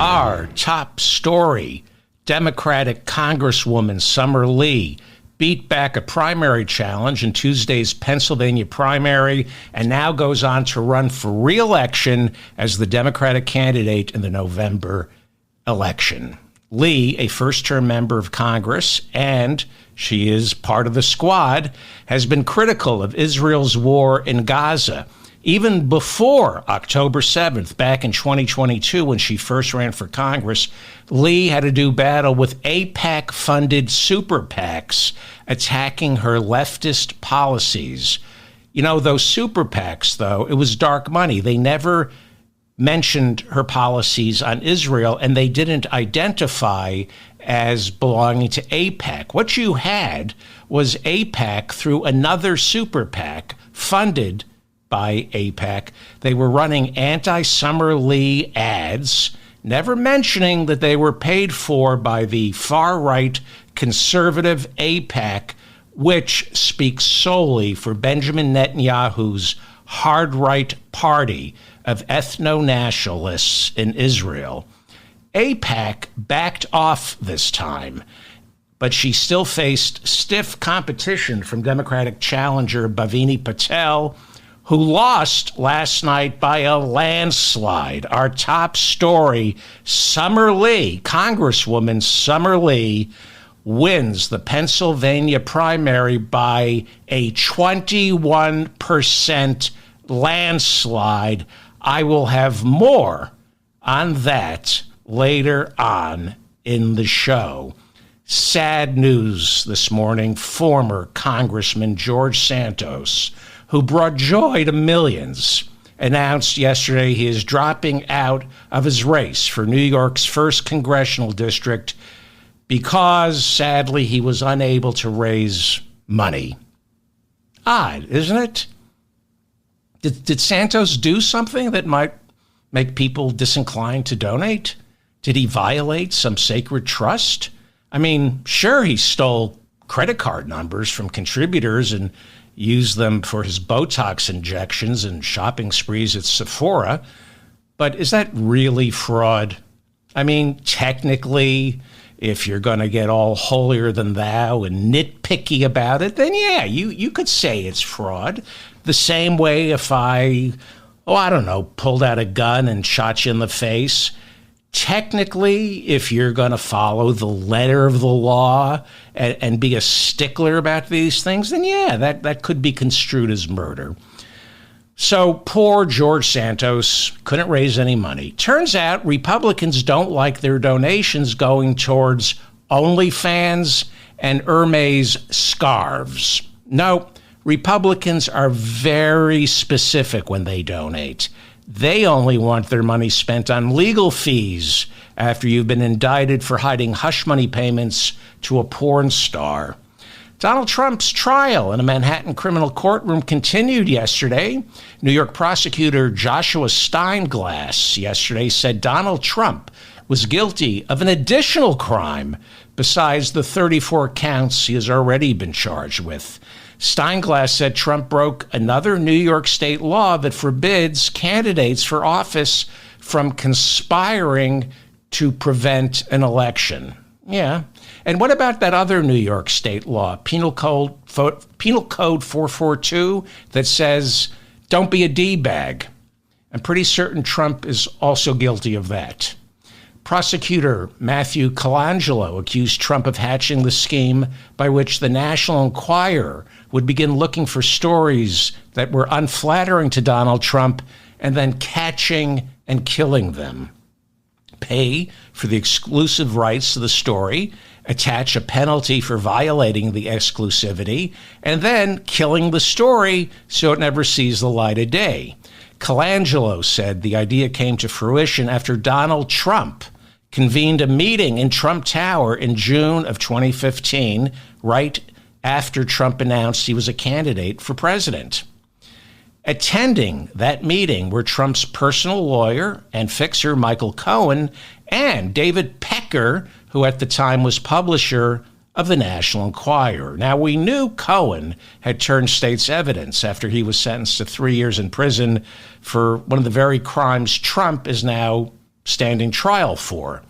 Our top story, Democratic Congresswoman Summer Lee beat back a primary challenge in Tuesday's Pennsylvania primary and now goes on to run for re-election as the Democratic candidate in the November election. Lee, a first-term member of Congress, and she is part of the squad, has been critical of Israel's war in Gaza. Even before October 7th, back in 2022, when she first ran for Congress, Lee had to do battle with AIPAC-funded super PACs attacking her leftist policies. You know, those super PACs, though, it was dark money. They never mentioned her policies on Israel, and they didn't identify as belonging to AIPAC. What you had was AIPAC through another super PAC funded by AIPAC. They were running anti-Summer Lee ads, never mentioning that they were paid for by the far-right conservative AIPAC, which speaks solely for Benjamin Netanyahu's hard-right party of ethno-nationalists in Israel. AIPAC backed off this time, but she still faced stiff competition from Democratic challenger Bhavini Patel, who lost last night by a landslide. Our top story, Summer Lee, Congresswoman Summer Lee, wins the Pennsylvania primary by a 21% landslide. I will have more on that later on in the show. Sad news this morning. Former Congressman George Santos, who brought joy to millions, announced yesterday he is dropping out of his race for New York's 1st congressional district because, sadly, he was unable to raise money. Odd, isn't it? Did Santos do something that might make people disinclined to donate? Did he violate some sacred trust? I mean, sure, he stole credit card numbers from contributors and used them for his Botox injections and shopping sprees at Sephora. But is that really fraud? I mean, technically, if you're going to get all holier than thou and nitpicky about it, then yeah, you could say it's fraud. The same way if I don't know, pulled out a gun and shot you in the face. Technically, if you're going to follow the letter of the law and be a stickler about these things, then yeah, that could be construed as murder. So poor George Santos couldn't raise any money. Turns out Republicans don't like their donations going towards OnlyFans and Hermes scarves. No, Republicans are very specific when they donate. They only want their money spent on legal fees after you've been indicted for hiding hush money payments to a porn star. Donald Trump's trial in a Manhattan criminal courtroom continued yesterday. New York prosecutor Joshua Steinglass yesterday said Donald Trump was guilty of an additional crime besides the 34 counts he has already been charged with. Steinglass said Trump broke another New York state law that forbids candidates for office from conspiring to prevent an election. Yeah. And what about that other New York state law, Penal Code 442, that says don't be a D-bag? I'm pretty certain Trump is also guilty of that. Prosecutor Matthew Colangelo accused Trump of hatching the scheme by which the National Enquirer would begin looking for stories that were unflattering to Donald Trump and then catching and killing them. Pay for the exclusive rights to the story, attach a penalty for violating the exclusivity, and then killing the story so it never sees the light of day. Colangelo said the idea came to fruition after Donald Trump convened a meeting in Trump Tower in June of 2015, right after Trump announced he was a candidate for president. Attending that meeting were Trump's personal lawyer and fixer Michael Cohen and David Pecker, who at the time was publisher of the National Enquirer. Now, we knew Cohen had turned state's evidence after he was sentenced to 3 years in prison for one of the very crimes Trump is now standing trial for.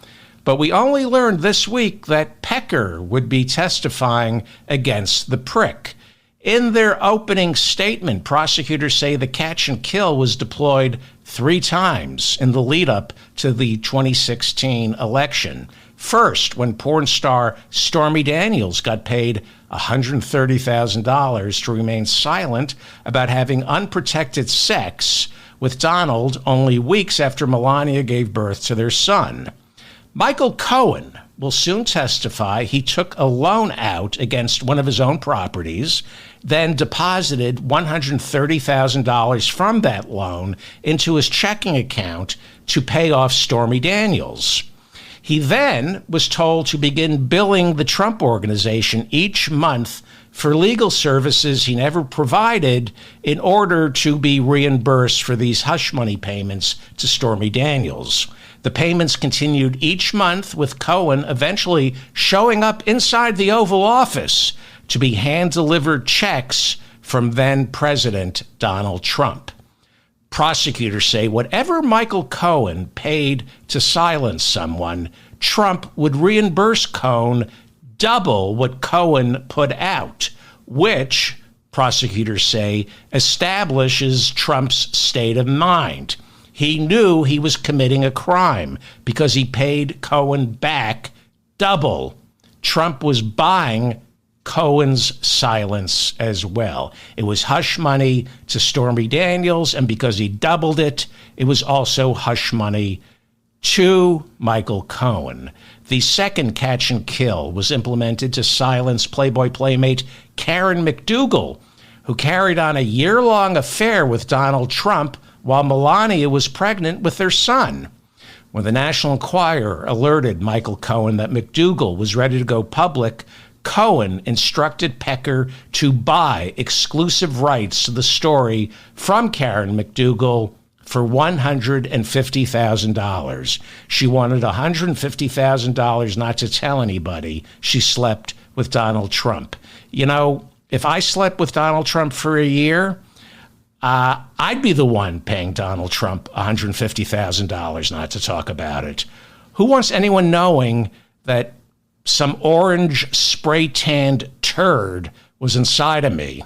But we only learned this week that Pecker would be testifying against the prick. In their opening statement, prosecutors say the catch and kill was deployed 3 times in the lead up to the 2016 election. First, when porn star Stormy Daniels got paid $130,000 to remain silent about having unprotected sex with Donald only weeks after Melania gave birth to their son. Michael Cohen will soon testify he took a loan out against one of his own properties, then deposited $130,000 from that loan into his checking account to pay off Stormy Daniels. He then was told to begin billing the Trump Organization each month for legal services he never provided in order to be reimbursed for these hush money payments to Stormy Daniels. The payments continued each month, with Cohen eventually showing up inside the Oval Office to be hand-delivered checks from then-President Donald Trump. Prosecutors say whatever Michael Cohen paid to silence someone, Trump would reimburse Cohen double what Cohen put out, which, prosecutors say, establishes Trump's state of mind. He knew he was committing a crime because he paid Cohen back double. Trump was buying Cohen's silence as well. It was hush money to Stormy Daniels, and because he doubled it, it was also hush money to Michael Cohen. The second catch and kill was implemented to silence Playboy playmate Karen McDougal, who carried on a year-long affair with Donald Trump while Melania was pregnant with their son. When the National Enquirer alerted Michael Cohen that McDougal was ready to go public, Cohen instructed Pecker to buy exclusive rights to the story from Karen McDougal for $150,000. She wanted $150,000 not to tell anybody she slept with Donald Trump. You know, if I slept with Donald Trump for a year, I'd be the one paying Donald Trump $150,000 not to talk about it. Who wants anyone knowing that some orange spray-tanned turd was inside of me?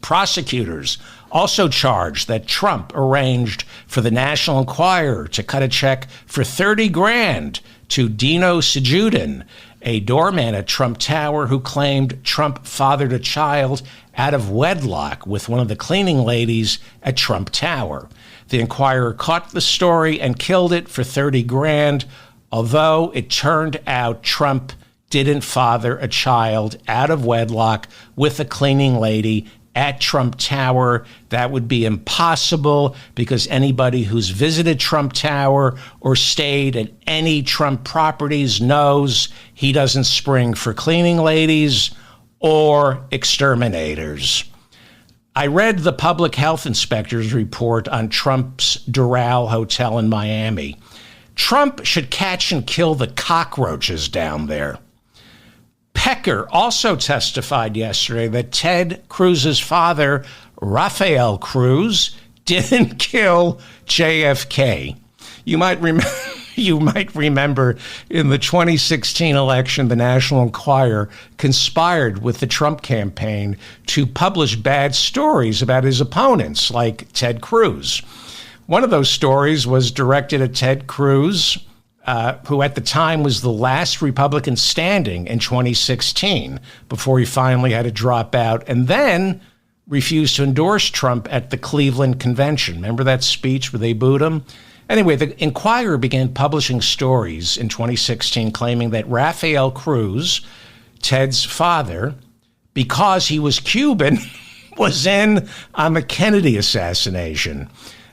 Prosecutors also charged that Trump arranged for the National Enquirer to cut a check for $30,000 to Dino Sajudin, a doorman at Trump Tower who claimed Trump fathered a child out of wedlock with one of the cleaning ladies at Trump Tower. The Enquirer caught the story and killed it for $30,000, although it turned out Trump didn't father a child out of wedlock with a cleaning lady at Trump Tower. That would be impossible because anybody who's visited Trump Tower or stayed at any Trump properties knows he doesn't spring for cleaning ladies or exterminators. I read the public health inspector's report on Trump's Doral Hotel in Miami. Trump should catch and kill the cockroaches down there. Pecker also testified yesterday that Ted Cruz's father, Rafael Cruz, didn't kill JFK. You might remember in the 2016 election, the National Enquirer conspired with the Trump campaign to publish bad stories about his opponents, like Ted Cruz. One of those stories was directed at Ted Cruz, who at the time was the last Republican standing in 2016, before he finally had to drop out and then refused to endorse Trump at the Cleveland convention. Remember that speech where they booed him? Anyway, the Enquirer began publishing stories in 2016 claiming that Rafael Cruz, Ted's father, because he was Cuban, was in on the Kennedy assassination.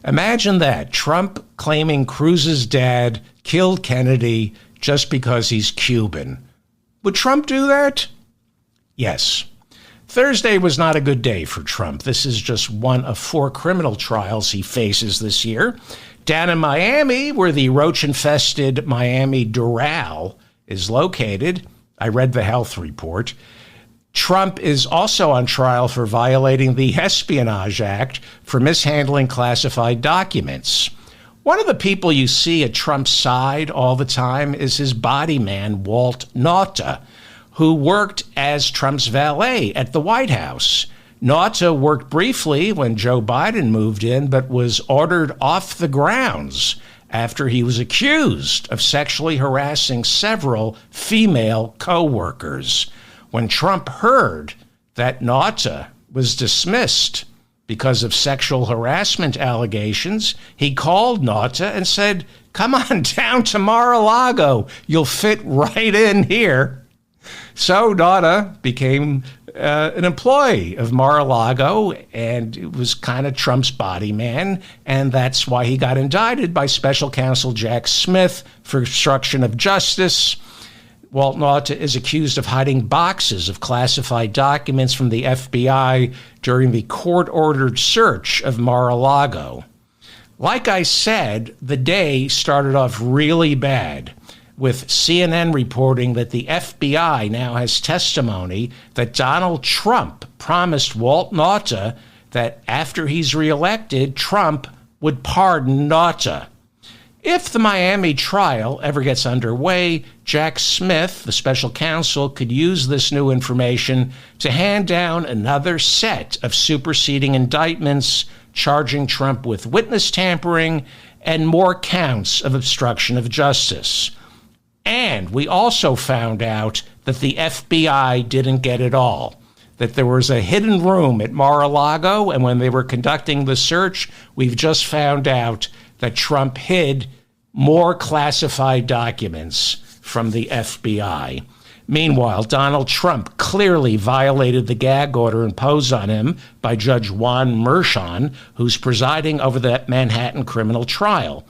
Imagine that, Trump claiming Cruz's dad killed Kennedy just because he's Cuban. Would Trump do that? Yes. Thursday was not a good day for Trump. This is just one of 4 criminal trials he faces this year. Down in Miami, where the roach-infested Miami Doral is located, I read the health report. Trump is also on trial for violating the Espionage Act for mishandling classified documents. One of the people you see at Trump's side all the time is his body man, Walt Nauta, who worked as Trump's valet at the White House. Nauta worked briefly when Joe Biden moved in, but was ordered off the grounds after he was accused of sexually harassing several female co-workers. When Trump heard that Nauta was dismissed because of sexual harassment allegations, he called Nauta and said, "Come on down to Mar-a-Lago. You'll fit right in here." So Nauta became an employee of Mar-a-Lago, and it was kind of Trump's body man, and that's why he got indicted by special counsel Jack Smith for obstruction of justice. Walt Nauta is accused of hiding boxes of classified documents from the FBI during the court-ordered search of Mar-a-Lago. Like I said, the day started off really bad, with CNN reporting that the FBI now has testimony that Donald Trump promised Walt Nauta that after he's reelected, Trump would pardon Nauta. If the Miami trial ever gets underway, Jack Smith, the special counsel, could use this new information to hand down another set of superseding indictments charging Trump with witness tampering and more counts of obstruction of justice. And we also found out that the FBI didn't get it all, that there was a hidden room at Mar-a-Lago, and when they were conducting the search, we've just found out that Trump hid more classified documents from the FBI. Meanwhile, Donald Trump clearly violated the gag order imposed on him by Judge Juan Merchan, who's presiding over the Manhattan criminal trial.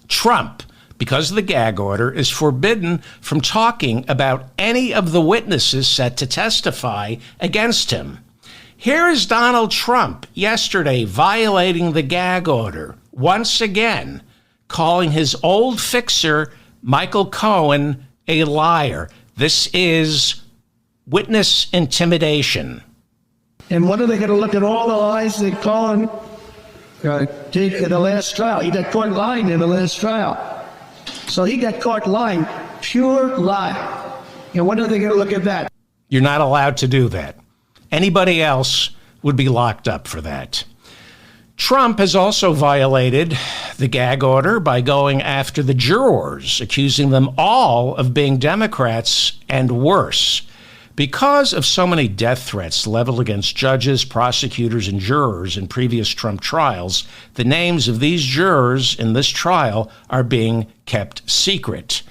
Trump, because of the gag order, is forbidden from talking about any of the witnesses set to testify against him. Here is Donald Trump yesterday violating the gag order, once again, calling his old fixer, Michael Cohen, a liar. This is witness intimidation. And what are they going to look at all the lies that Cohen did in the last trial? He got caught lying in the last trial. So he got caught lying, pure lie. And when are they going to look at that? You're not allowed to do that. Anybody else would be locked up for that. Trump has also violated the gag order by going after the jurors, accusing them all of being Democrats and worse. Because of so many death threats leveled against judges, prosecutors, and jurors in previous Trump trials, the names of these jurors in this trial are being kept secret.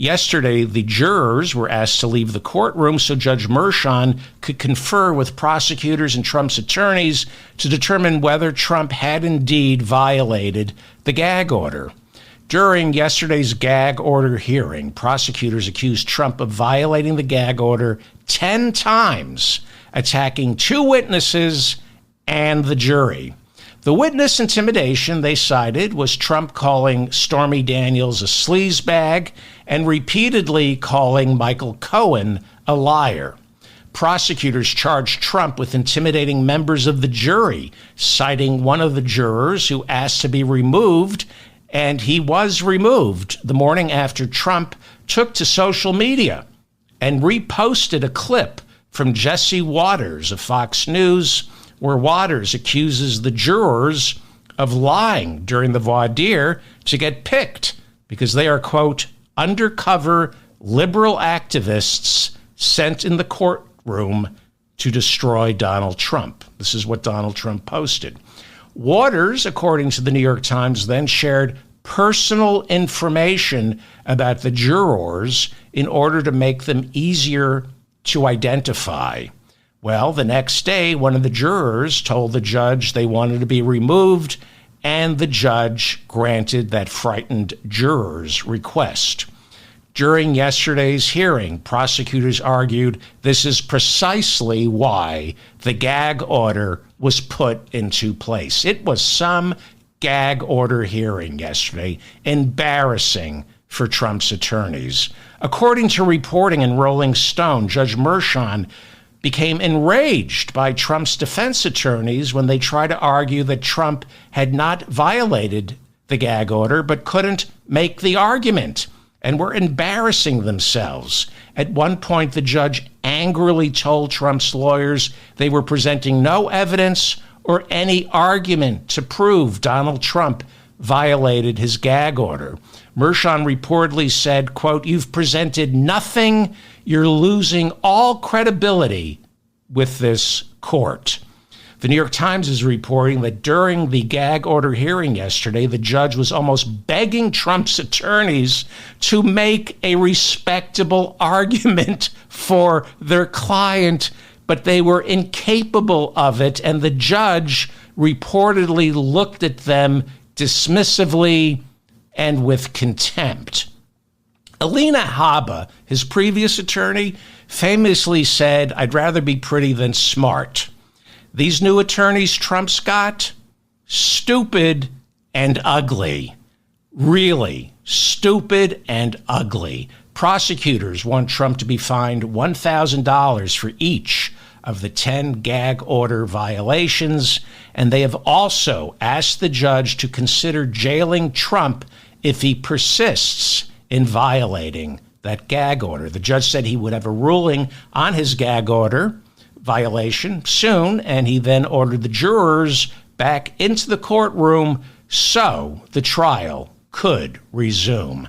Yesterday, the jurors were asked to leave the courtroom so Judge Merchan could confer with prosecutors and Trump's attorneys to determine whether Trump had indeed violated the gag order. During yesterday's gag order hearing, prosecutors accused Trump of violating the gag order 10 times, attacking 2 witnesses and the jury. The witness intimidation they cited was Trump calling Stormy Daniels a sleazebag and repeatedly calling Michael Cohen a liar. Prosecutors charged Trump with intimidating members of the jury, citing one of the jurors who asked to be removed, and he was removed the morning after Trump took to social media and reposted a clip from Jesse Waters of Fox News, where Waters accuses the jurors of lying during the voir dire to get picked because they are, quote, undercover liberal activists sent in the courtroom to destroy Donald Trump. This is what Donald Trump posted. Waters, according to the New York Times, then shared personal information about the jurors in order to make them easier to identify. Well, the next day, one of the jurors told the judge they wanted to be removed, and the judge granted that frightened juror's request. During yesterday's hearing, prosecutors argued this is precisely why the gag order was put into place. It was some gag order hearing yesterday, embarrassing for Trump's attorneys. According to reporting in Rolling Stone, Judge Merchan became enraged by Trump's defense attorneys when they tried to argue that Trump had not violated the gag order, but couldn't make the argument and were embarrassing themselves. At one point, the judge angrily told Trump's lawyers they were presenting no evidence or any argument to prove Donald Trump violated his gag order. Mershon reportedly said, quote, "You've presented nothing. You're losing all credibility with this court." The New York Times is reporting that during the gag order hearing yesterday, the judge was almost begging Trump's attorneys to make a respectable argument for their client, but they were incapable of it, and the judge reportedly looked at them dismissively and with contempt. Alina Habba, his previous attorney, famously said, "I'd rather be pretty than smart." These new attorneys Trump's got, stupid and ugly. Really, stupid and ugly. Prosecutors want Trump to be fined $1,000 for each of the 10 gag order violations, and they have also asked the judge to consider jailing Trump if he persists in violating that gag order. The judge said he would have a ruling on his gag order violation soon, and he then ordered the jurors back into the courtroom so the trial could resume.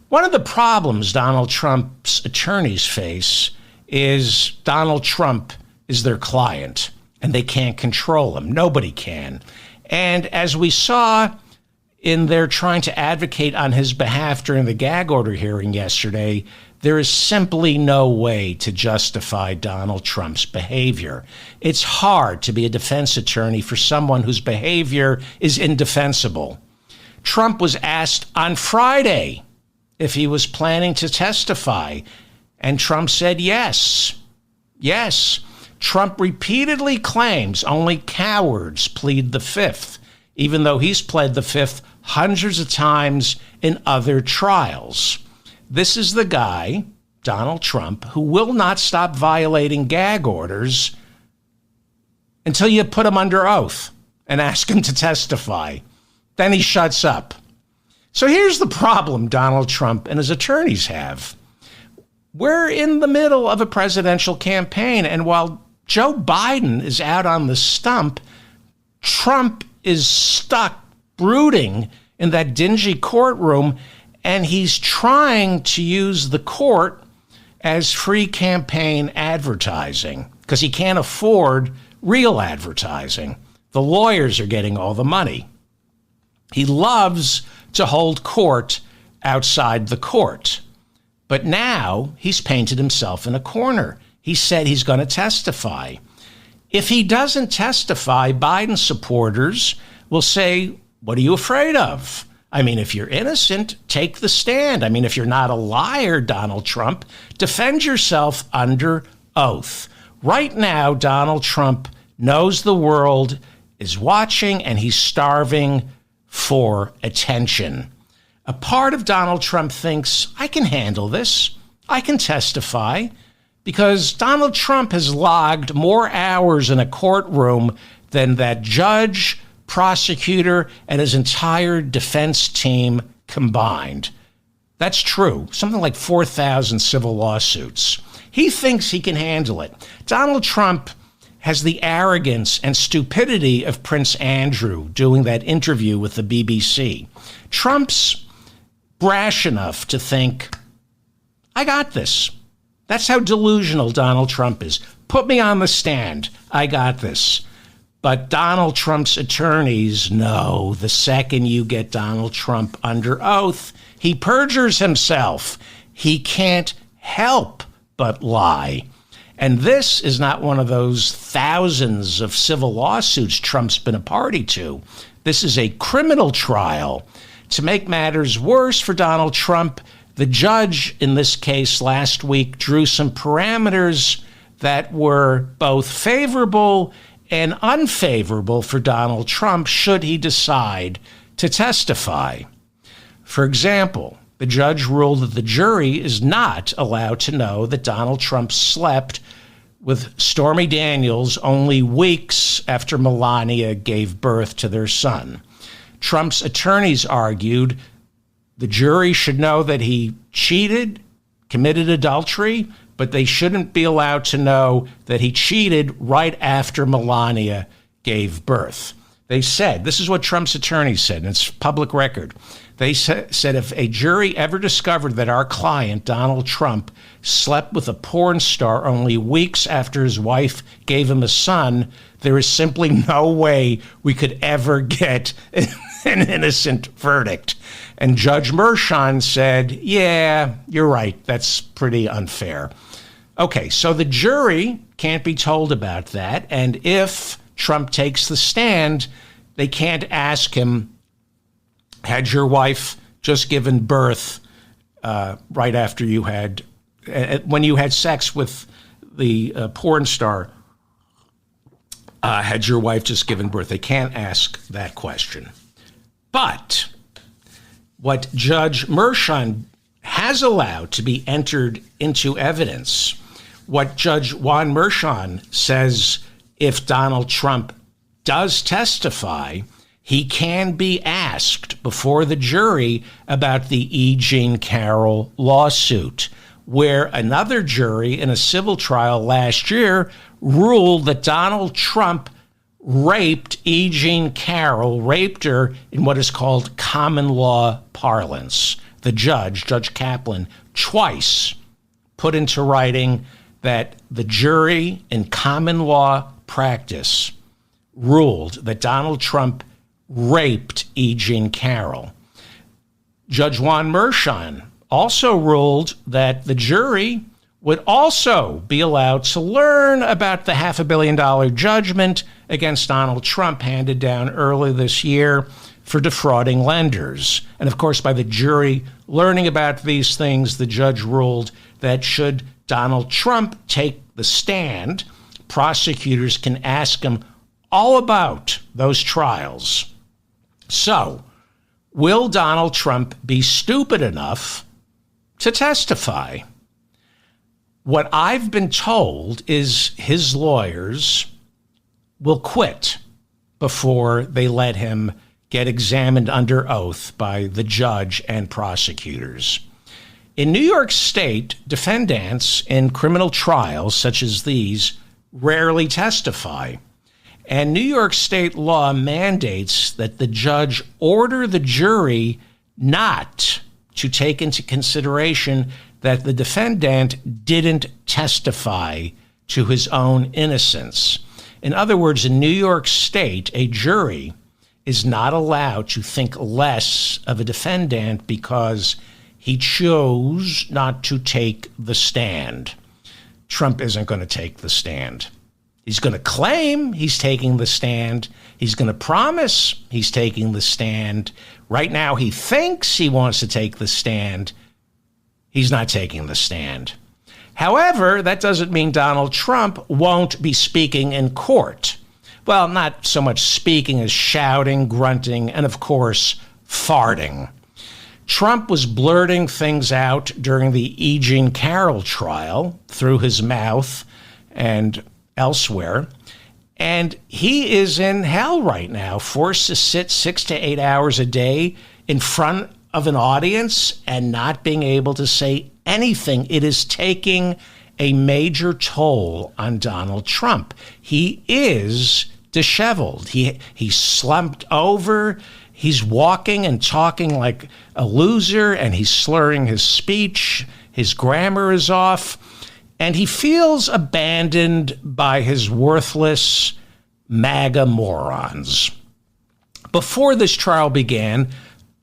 One of the problems Donald Trump's attorneys face is Donald Trump is their client, and they can't control him. Nobody can. And as we saw in their trying to advocate on his behalf during the gag order hearing yesterday, there is simply no way to justify Donald Trump's behavior. It's hard to be a defense attorney for someone whose behavior is indefensible. Trump was asked on Friday if he was planning to testify, and Trump said yes. Yes. Trump repeatedly claims only cowards plead the fifth, even though he's pled the fifth hundreds of times in other trials. This is the guy, Donald Trump, who will not stop violating gag orders until you put him under oath and ask him to testify. Then he shuts up. So here's the problem Donald Trump and his attorneys have. We're in the middle of a presidential campaign, and while Joe Biden is out on the stump, Trump is stuck brooding in that dingy courtroom, and he's trying to use the court as free campaign advertising because he can't afford real advertising. The lawyers are getting all the money. He loves to hold court outside the court. But now he's painted himself in a corner. He said he's going to testify. If he doesn't testify, Biden supporters will say, "What are you afraid of? I mean, if you're innocent, take the stand. I mean, if you're not a liar, Donald Trump, defend yourself under oath." Right now, Donald Trump knows the world is watching and he's starving for attention. A part of Donald Trump thinks, I can handle this. I can testify, because Donald Trump has logged more hours in a courtroom than that judge, prosecutor, and his entire defense team combined. That's true. Something like 4,000 civil lawsuits. He thinks he can handle it. Donald Trump has the arrogance and stupidity of Prince Andrew doing that interview with the BBC. Trump's brash enough to think, I got this. That's how delusional Donald Trump is. Put me on the stand. I got this. But Donald Trump's attorneys know the second you get Donald Trump under oath, he perjures himself. He can't help but lie. And this is not one of those thousands of civil lawsuits Trump's been a party to. This is a criminal trial. To make matters worse for Donald Trump, the judge in this case last week drew some parameters that were both favorable and unfavorable for Donald Trump should he decide to testify. For example, the judge ruled that the jury is not allowed to know that Donald Trump slept with Stormy Daniels only weeks after Melania gave birth to their son. Trump's attorneys argued the jury should know that he cheated, committed adultery, but they shouldn't be allowed to know that he cheated right after Melania gave birth. They said, this is what Trump's attorneys said, and it's public record. They said if a jury ever discovered that our client, Donald Trump, slept with a porn star only weeks after his wife gave him a son, there is simply no way we could ever get an innocent verdict. And Judge Mershon said, yeah, you're right. That's pretty unfair. Okay, so the jury can't be told about that. And if Trump takes the stand, they can't ask him, had your wife just given birth right after you had, when you had sex with the porn star, had your wife just given birth? They can't ask that question. But what Judge Mershon has allowed to be entered into evidence, what Judge Juan Mershon says, if Donald Trump does testify, he can be asked before the jury about the E. Jean Carroll lawsuit, where another jury in a civil trial last year ruled that Donald Trump raped E. Jean Carroll, raped her in what is called common law parlance. The judge, Judge Kaplan, twice put into writing that the jury in common law practice ruled that Donald Trump raped E. Jean Carroll. Judge Juan Mershon also ruled that the jury would also be allowed to learn about the $500 million judgment against Donald Trump handed down early this year for defrauding lenders. And of course, by the jury learning about these things, the judge ruled that should Donald Trump take the stand, prosecutors can ask him all about those trials. So, will Donald Trump be stupid enough to testify? What I've been told is his lawyers will quit before they let him get examined under oath by the judge and prosecutors. In New York State, defendants in criminal trials such as these rarely testify. And New York State law mandates that the judge order the jury not to take into consideration that the defendant didn't testify to his own innocence. In other words, in New York State, a jury is not allowed to think less of a defendant because he chose not to take the stand. Trump isn't going to take the stand. He's going to claim he's taking the stand. He's going to promise he's taking the stand. Right now, he thinks he wants to take the stand. He's not taking the stand. However, that doesn't mean Donald Trump won't be speaking in court. Well, not so much speaking as shouting, grunting, and of course, farting. Trump was blurting things out during the E. Jean Carroll trial through his mouth and elsewhere. And he is in hell right now, forced to sit 6 to 8 hours a day in front of an audience and not being able to say anything. It is taking a major toll on Donald Trump. He is disheveled. He's slumped over. He's walking and talking like a loser, and he's slurring his speech. His grammar is off. And he feels abandoned by his worthless MAGA morons. Before this trial began,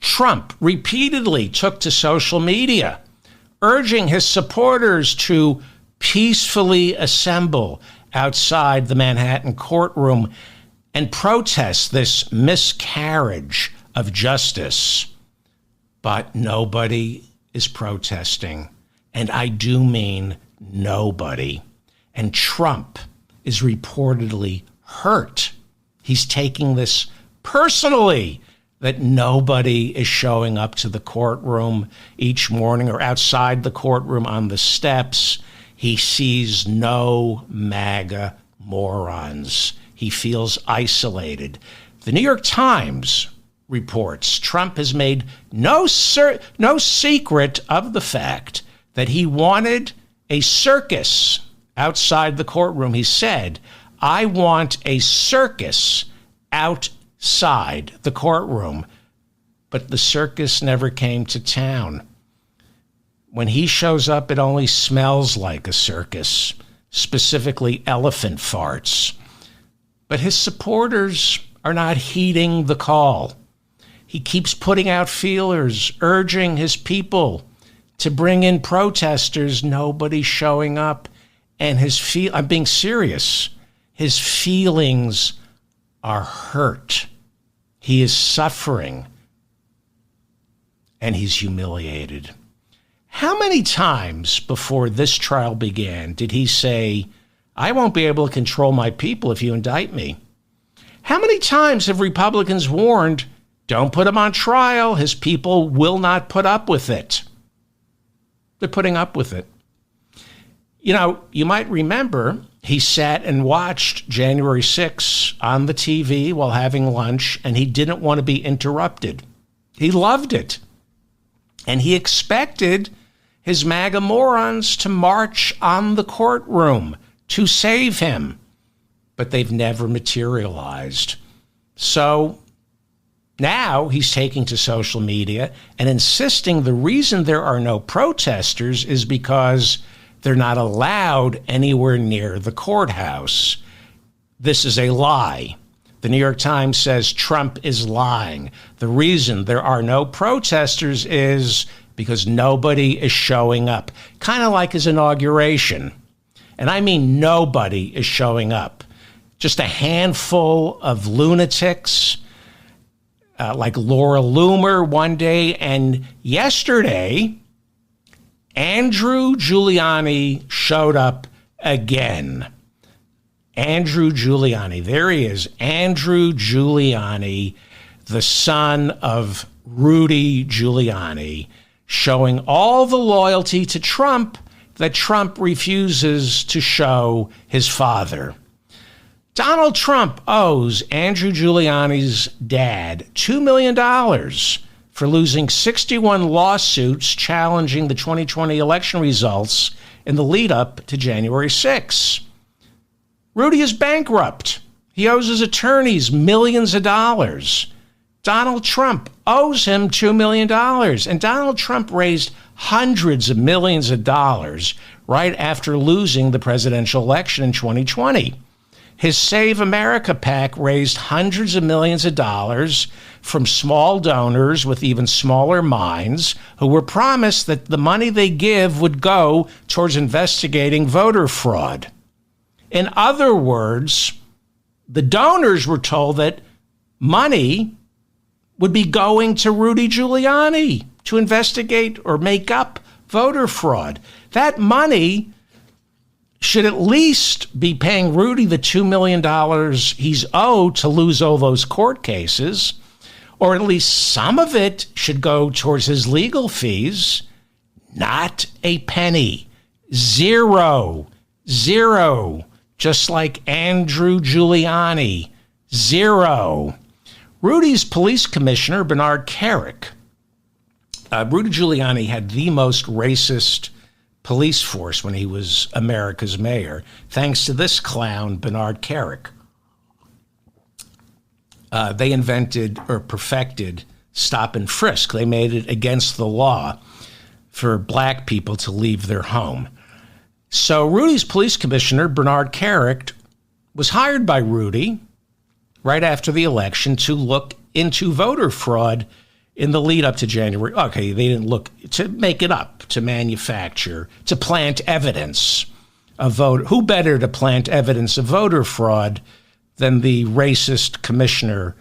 Trump repeatedly took to social media, urging his supporters to peacefully assemble outside the Manhattan courtroom and protest this miscarriage of justice. But nobody is protesting, and I do mean nobody. And Trump is reportedly hurt. He's taking this personally, that nobody is showing up to the courtroom each morning or outside the courtroom on the steps. He sees no MAGA morons. He feels isolated. The New York Times reports. Trump has made no secret of the fact that he wanted a circus outside the courtroom. He said, I want a circus outside the courtroom. But the circus never came to town. When he shows up, it only smells like a circus, specifically elephant farts. But his supporters are not heeding the call. He keeps putting out feelers, urging his people to bring in protesters. Nobody's showing up. And I'm being serious. His feelings are hurt. He is suffering. And he's humiliated. How many times before this trial began did he say, I won't be able to control my people if you indict me? How many times have Republicans warned, don't put him on trial, his people will not put up with it? They're putting up with it. You know, you might remember he sat and watched January 6th on the TV while having lunch, and he didn't want to be interrupted. He loved it. And he expected his MAGA morons to march on the courtroom to save him. But they've never materialized. So now he's taking to social media and insisting the reason there are no protesters is because they're not allowed anywhere near the courthouse. This is a lie. The New York Times says Trump is lying. The reason there are no protesters is because nobody is showing up. Kind of like his inauguration. And I mean nobody is showing up. Just a handful of lunatics like Laura Loomer one day. And yesterday, Andrew Giuliani showed up again. Andrew Giuliani. There he is. Andrew Giuliani, the son of Rudy Giuliani, showing all the loyalty to Trump that Trump refuses to show his father. Donald Trump owes Andrew Giuliani's dad $2 million for losing 61 lawsuits challenging the 2020 election results in the lead up to January 6th. Rudy is bankrupt. He owes his attorneys millions of dollars. Donald Trump owes him $2 million. And Donald Trump raised hundreds of millions of dollars right after losing the presidential election in 2020. His Save America PAC raised hundreds of millions of dollars from small donors with even smaller minds who were promised that the money they give would go towards investigating voter fraud. In other words, the donors were told that money would be going to Rudy Giuliani to investigate or make up voter fraud. That money should at least be paying Rudy the $2 million he's owed to lose all those court cases, or at least some of it should go towards his legal fees. Not a penny. Zero. Just like Andrew Giuliani. Zero. Rudy's police commissioner, Bernard Kerik. Rudy Giuliani had the most racist police force when he was America's mayor, thanks to this clown, Bernard Kerik. They invented or perfected stop and frisk. They made it against the law for black people to leave their home. So Rudy's police commissioner, Bernard Kerik, was hired by Rudy right after the election to look into voter fraud in the lead up to January. Okay, they didn't look to make it up, to manufacture, to plant evidence of voter. Who better to plant evidence of voter fraud than the racist commissioner,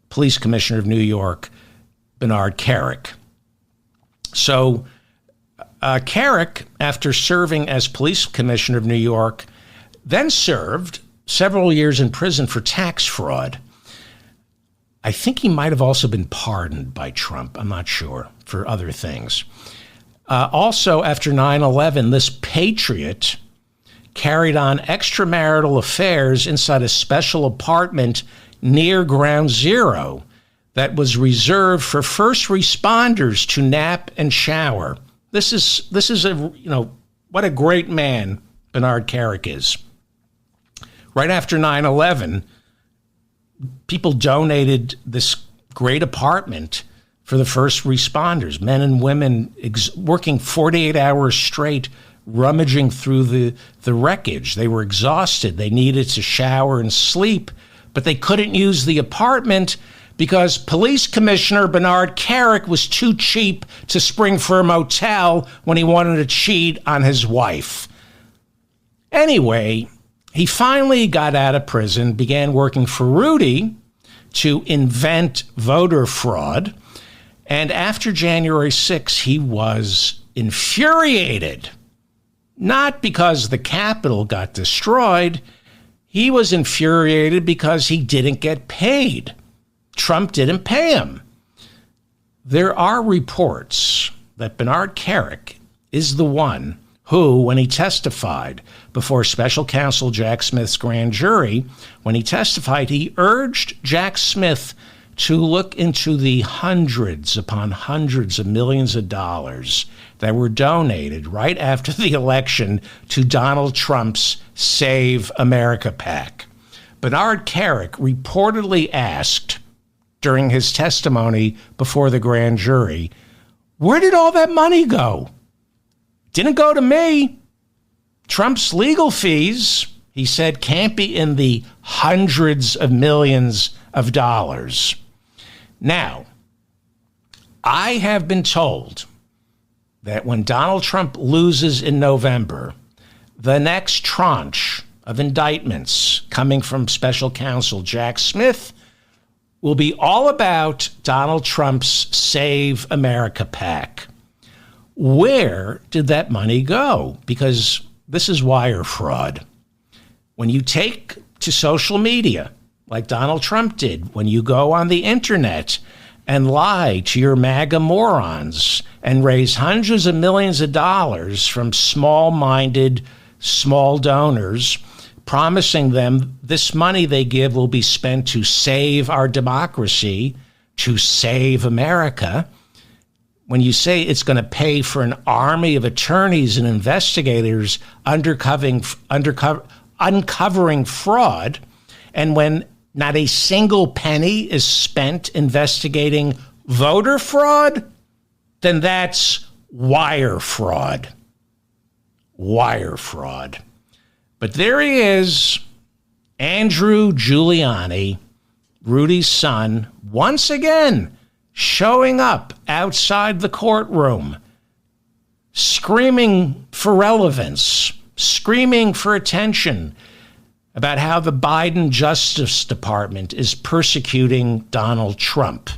police commissioner of New York, Bernard Kerik? So Kerik, after serving as police commissioner of New York, then served several years in prison for tax fraud. I think he might have also been pardoned by Trump. I'm not sure, for other things. Also, after 9/11, this patriot carried on extramarital affairs inside a special apartment near Ground Zero. that was reserved for first responders to nap and shower. This is what a great man Bernard Kerik is. Right after 9/11, people donated this great apartment for the first responders, men and women working 48 hours straight, rummaging through the wreckage. They were exhausted. They needed to shower and sleep, but they couldn't use the apartment because Police Commissioner Bernard Kerik was too cheap to spring for a motel when he wanted to cheat on his wife. Anyway, he finally got out of prison, began working for Rudy to invent voter fraud, and after January 6, he was infuriated. Not because the Capitol got destroyed, he was infuriated because he didn't get paid. Trump didn't pay him. There are reports that Bernard Kerik is the one who, when he testified before special counsel Jack Smith's grand jury, when he testified, he urged Jack Smith to look into the hundreds upon hundreds of millions of dollars that were donated right after the election to Donald Trump's Save America PAC. Bernard Kerik reportedly asked during his testimony before the grand jury, where did all that money go? Didn't go to me. Trump's legal fees, he said, can't be in the hundreds of millions of dollars. Now, I have been told that when Donald Trump loses in November, the next tranche of indictments coming from special counsel Jack Smith will be all about Donald Trump's Save America PAC. Where did that money go? Because this is wire fraud. When you take to social media, like Donald Trump did, when you go on the internet and lie to your MAGA morons and raise hundreds of millions of dollars from small-minded, small donors, promising them this money they give will be spent to save our democracy, to save America. When you say it's going to pay for an army of attorneys and investigators uncovering fraud, and when not a single penny is spent investigating voter fraud, then that's wire fraud. Wire fraud. But there he is, Andrew Giuliani, Rudy's son, once again showing up outside the courtroom, screaming for relevance, screaming for attention about how the Biden Justice Department is persecuting Donald Trump.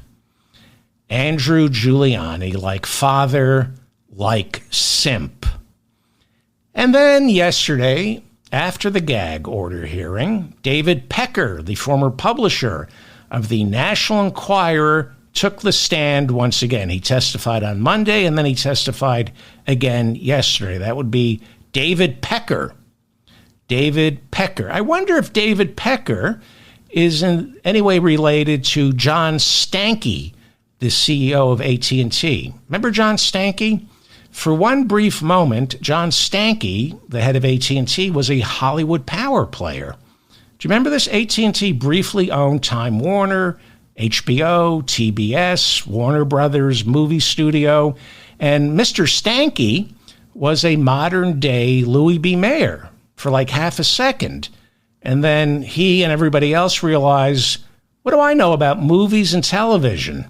Andrew Giuliani, like father, like simp. And then yesterday, after the gag order hearing, David Pecker, the former publisher of the National Enquirer, took the stand once again. He testified on Monday, and then he testified again yesterday. That would be David Pecker. David Pecker. I wonder if David Pecker is in any way related to John Stankey, the CEO of AT&T. Remember John Stankey? For one brief moment, John Stankey, the head of AT&T, was a Hollywood power player. Do you remember this? AT&T briefly owned Time Warner, HBO, TBS, Warner Brothers movie studio, and Mr. Stankey was a modern-day Louis B. Mayer for like half a second. And then he and everybody else realized, what do I know about movies and television?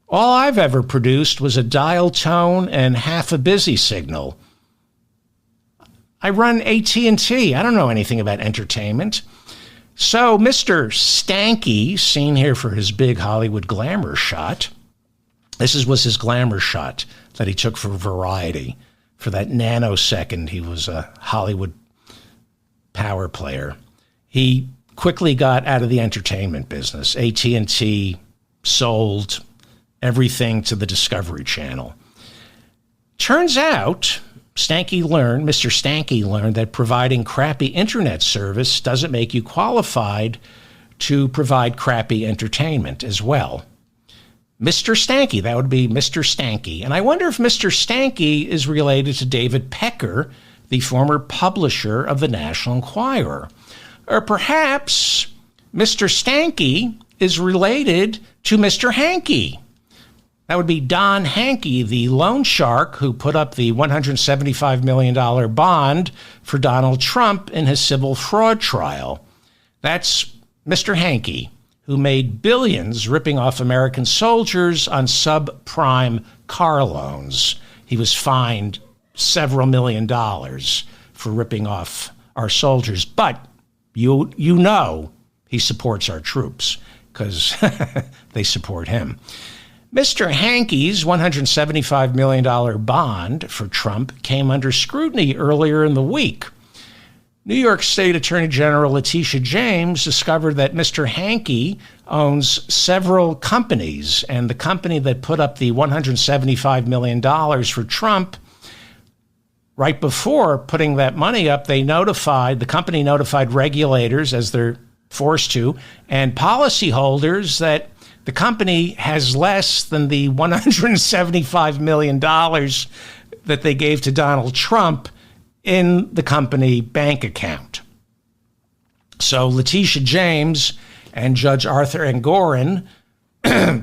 All I've ever produced was a dial tone and half a busy signal. I run AT&T. I don't know anything about entertainment. So Mr. Stankey, seen here for his big Hollywood glamour shot, was his glamour shot that he took for Variety. For that nanosecond, he was a Hollywood power player. He quickly got out of the entertainment business. AT&T sold everything to the Discovery Channel. Turns out, Mr. Stankey learned that providing crappy internet service doesn't make you qualified to provide crappy entertainment as well. Mr. Stanky. That would be Mr. Stanky. And I wonder if Mr. Stanky is related to David Pecker, the former publisher of the National Enquirer. Or perhaps Mr. Stanky is related to Mr. Hanky. That would be Don Hanky, the loan shark who put up the $175 million bond for Donald Trump in his civil fraud trial. That's Mr. Hanky, who made billions ripping off American soldiers on subprime car loans. He was fined several $1 million for ripping off our soldiers. But you know he supports our troops because they support him. Mr. Hanky's $175 million bond for Trump came under scrutiny earlier in the week. New York State Attorney General Letitia James discovered that Mr. Hanky owns several companies, and the company that put up the $175 million for Trump, right before putting that money up, the company notified regulators, as they're forced to, and policyholders that the company has less than the $175 million that they gave to Donald Trump in the company bank account. So Letitia James and Judge Arthur Engoron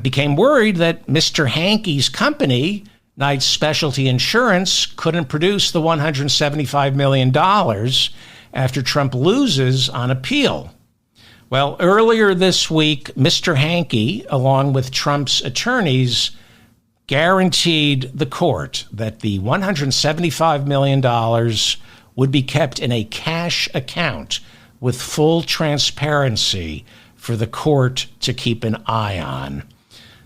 became worried that Mr. Hanky's company, Knight Specialty Insurance, couldn't produce the $175 million after Trump loses on appeal. Well, earlier this week, Mr. Hanky, along with Trump's attorneys, guaranteed the court that the $175 million would be kept in a cash account with full transparency for the court to keep an eye on.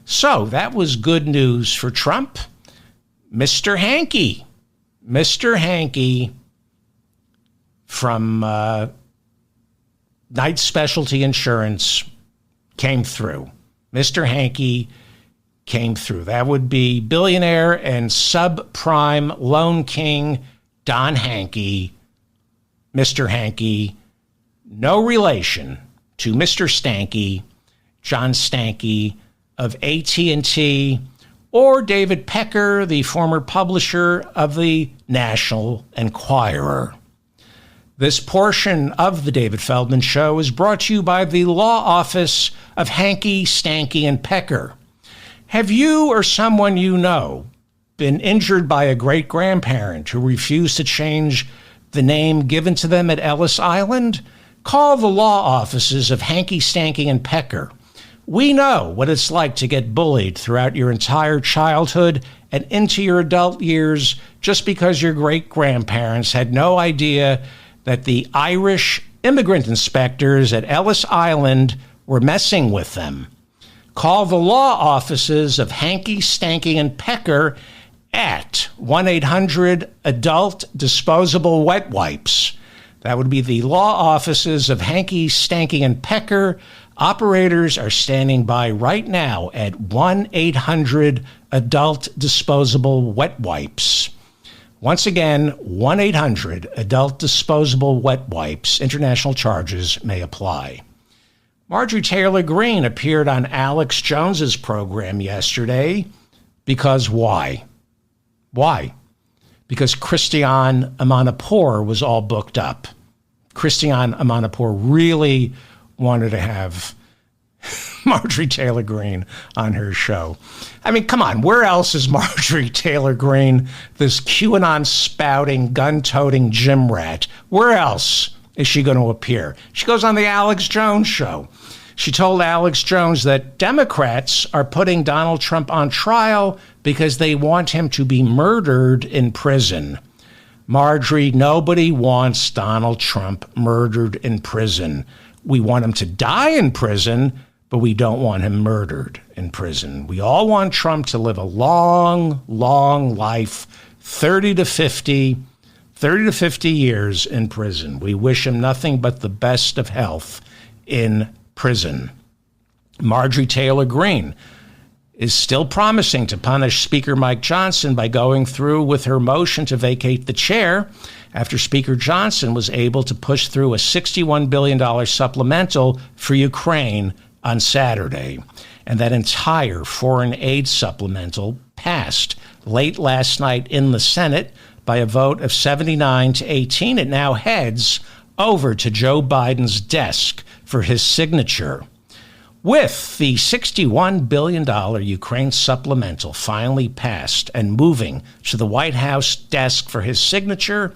So that was good news for Trump. Mr. Hanky from Knight Specialty Insurance came through. Mr. Hanky came through. That would be billionaire and subprime loan king Don Hanky, Mr. Hanky, no relation to Mr. Stanky, John Stanky of AT&T, or David Pecker, the former publisher of the National Enquirer. This portion of the David Feldman Show is brought to you by the law office of Hanky, Stanky, and Pecker. Have you or someone you know been injured by a great-grandparent who refused to change the name given to them at Ellis Island? Call the law offices of Hanky, Stanky, and Pecker. We know what it's like to get bullied throughout your entire childhood and into your adult years just because your great-grandparents had no idea that the Irish immigrant inspectors at Ellis Island were messing with them. Call the law offices of Hanky, Stanky, and Pecker at 1-800-ADULT-DISPOSABLE WET WIPES. That would be the law offices of Hanky, Stanky, and Pecker. Operators are standing by right now at 1-800-ADULT-DISPOSABLE WET WIPES. Once again, 1-800-ADULT-DISPOSABLE WET WIPES. International charges may apply. Marjorie Taylor Greene appeared on Alex Jones's program yesterday because why? Why? Because Christiane Amanpour was all booked up. Christiane Amanpour really wanted to have Marjorie Taylor Greene on her show. I mean, come on, where else is Marjorie Taylor Greene, this QAnon spouting, gun-toting gym rat? Where else is she going to appear? She goes on the Alex Jones show. She told Alex Jones that Democrats are putting Donald Trump on trial because they want him to be murdered in prison. Marjorie, nobody wants Donald Trump murdered in prison. We want him to die in prison, but we don't want him murdered in prison. We all want Trump to live a long, long life, 30 to 50 years in prison. We wish him nothing but the best of health in prison. Marjorie Taylor Greene is still promising to punish Speaker Mike Johnson by going through with her motion to vacate the chair after Speaker Johnson was able to push through a $61 billion supplemental for Ukraine on Saturday. and that entire foreign aid supplemental passed late last night in the Senate by a vote of 79 to 18. It now heads over to Joe Biden's desk for his signature. With the $61 billion Ukraine supplemental finally passed and moving to the White House desk for his signature,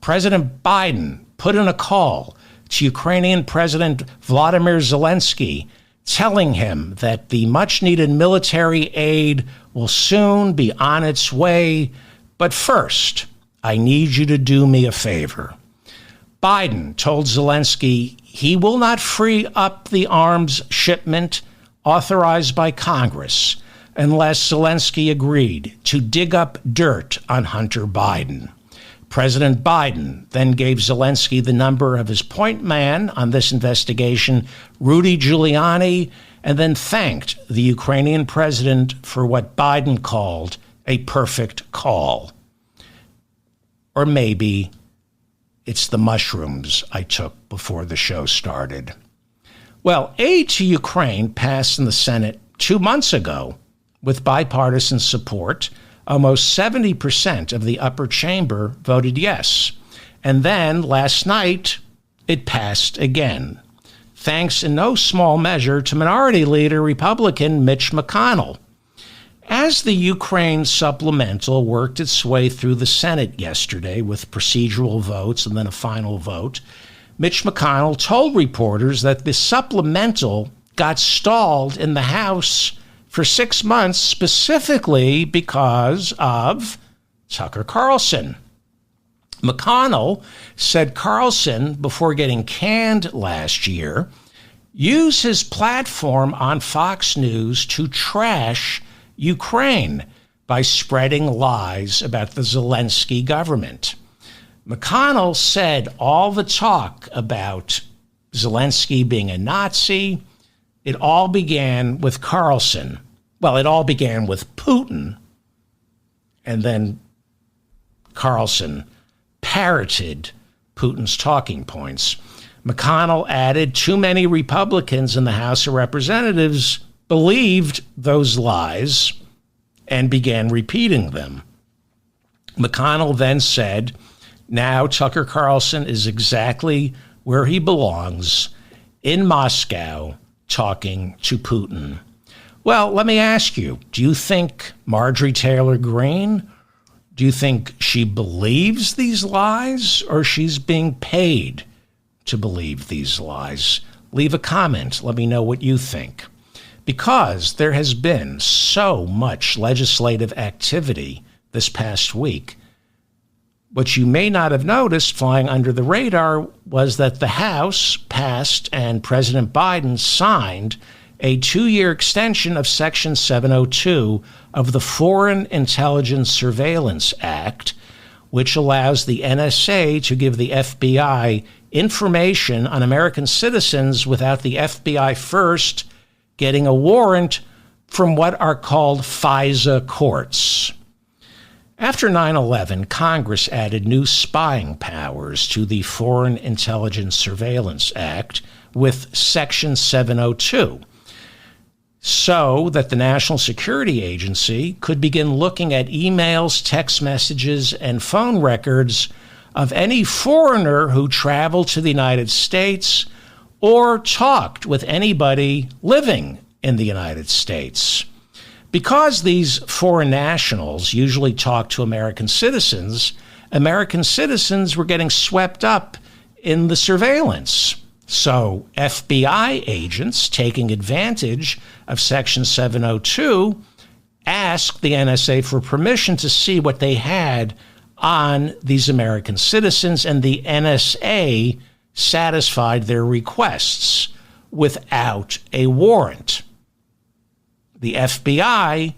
President Biden put in a call to Ukrainian President Volodymyr Zelensky, telling him that the much-needed military aid will soon be on its way. But first, I need you to do me a favor. Biden told Zelensky he will not free up the arms shipment authorized by Congress unless Zelensky agreed to dig up dirt on Hunter Biden. President Biden then gave Zelensky the number of his point man on this investigation, Rudy Giuliani, and then thanked the Ukrainian president for what Biden called a perfect call. Or maybe it's the mushrooms I took before the show started. Well, aid to Ukraine passed in the Senate 2 months ago with bipartisan support. Almost 70% of the upper chamber voted yes. And then last night, it passed again, thanks in no small measure to Minority Leader Republican Mitch McConnell. As the Ukraine supplemental worked its way through the Senate yesterday with procedural votes and then a final vote, Mitch McConnell told reporters that the supplemental got stalled in the House for 6 months specifically because of Tucker Carlson. McConnell said Carlson, before getting canned last year, used his platform on Fox News to trash Ukraine by spreading lies about the Zelensky government. McConnell said all the talk about Zelensky being a Nazi, it all began with Carlson. Well, it all began with Putin, and then Carlson parroted Putin's talking points. McConnell added too many Republicans in the House of Representatives believed those lies and began repeating them. McConnell then said, now Tucker Carlson is exactly where he belongs, in Moscow, talking to Putin. Well, let me ask you, do you think Marjorie Taylor Greene, do you think she believes these lies or she's being paid to believe these lies? Leave a comment. Let me know what you think. Because there has been so much legislative activity this past week, what you may not have noticed flying under the radar was that the House passed and President Biden signed a 2-year extension of Section 702 of the Foreign Intelligence Surveillance Act, which allows the NSA to give the FBI information on American citizens without the FBI first getting a warrant from what are called FISA courts. After 9/11, Congress added new spying powers to the Foreign Intelligence Surveillance Act with Section 702, so that the National Security Agency could begin looking at emails, text messages, and phone records of any foreigner who traveled to the United States or talked with anybody living in the United States. Because these foreign nationals usually talk to American citizens were getting swept up in the surveillance. So FBI agents, taking advantage of Section 702, asked the NSA for permission to see what they had on these American citizens, and the NSA satisfied their requests without a warrant. The FBI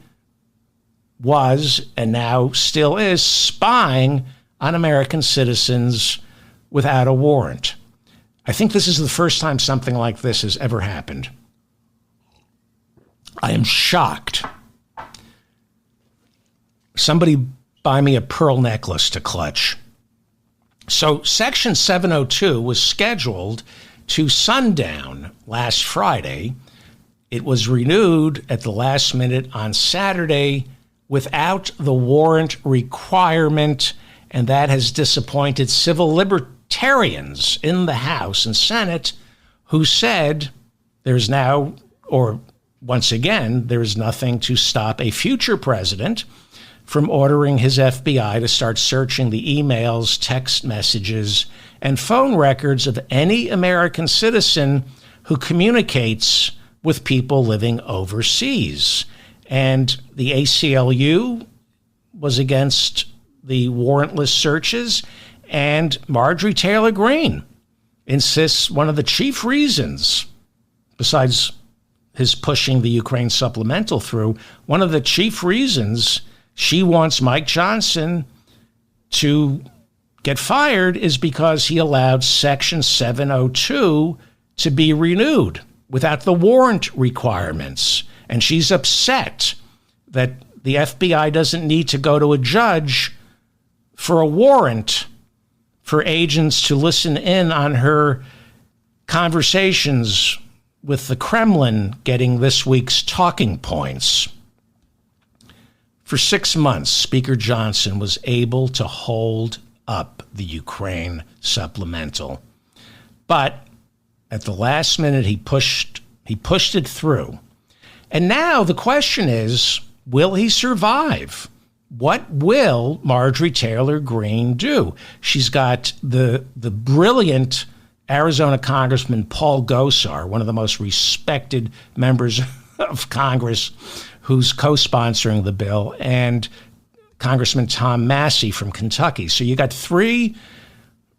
was, and now still is, spying on American citizens without a warrant. I think this is the first time something like this has ever happened. I am shocked. Somebody buy me a pearl necklace to clutch. So Section 702 was scheduled to sundown last Friday, it was renewed at the last minute on Saturday without the warrant requirement, and that has disappointed civil libertarians in the House and Senate who said there's now, or once again, there's nothing to stop a future president from ordering his FBI to start searching the emails, text messages, and phone records of any American citizen who communicates with people living overseas. And the ACLU was against the warrantless searches, and Marjorie Taylor Greene insists one of the chief reasons, besides his pushing the Ukraine supplemental through, one of the chief reasons she wants Mike Johnson to get fired is because he allowed Section 702 to be renewed without the warrant requirements. And she's upset that the FBI doesn't need to go to a judge for a warrant for agents to listen in on her conversations with the Kremlin, getting this week's talking points. For 6 months, Speaker Johnson was able to hold up the Ukraine supplemental. But at the last minute, he pushed it through. And now the question is, will he survive? What will Marjorie Taylor Greene do? She's got the brilliant Arizona Congressman Paul Gosar, one of the most respected members of Congress, who's co-sponsoring the bill, and Congressman Tom Massey from Kentucky. So you got 3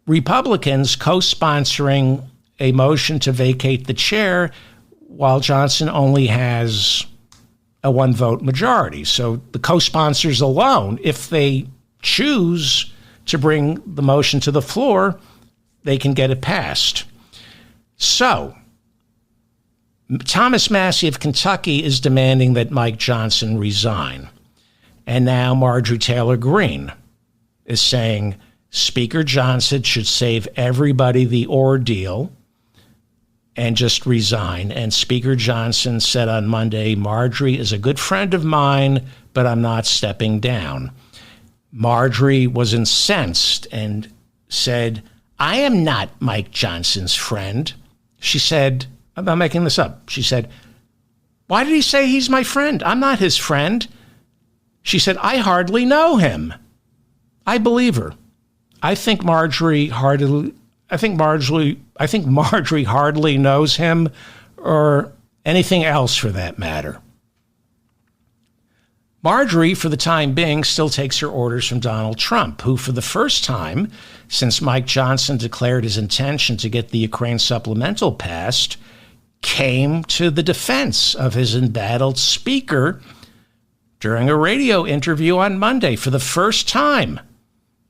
Republicans co-sponsoring a motion to vacate the chair, while Johnson only has a 1-vote majority. So the co-sponsors alone, if they choose to bring the motion to the floor, they can get it passed. So Thomas Massey of Kentucky is demanding that Mike Johnson resign. And now Marjorie Taylor Greene is saying Speaker Johnson should save everybody the ordeal and just resign. And Speaker Johnson said on Monday, Marjorie is a good friend of mine, but I'm not stepping down. Marjorie was incensed and said, I am not Mike Johnson's friend. She said, I'm not making this up. She said, why did he say he's my friend? I'm not his friend. She said, I hardly know him. I believe her. I think Marjorie hardly knows him, or anything else for that matter. Marjorie, for the time being, still takes her orders from Donald Trump, who for the first time since Mike Johnson declared his intention to get the Ukraine supplemental passed, came to the defense of his embattled speaker during a radio interview on Monday. For the first time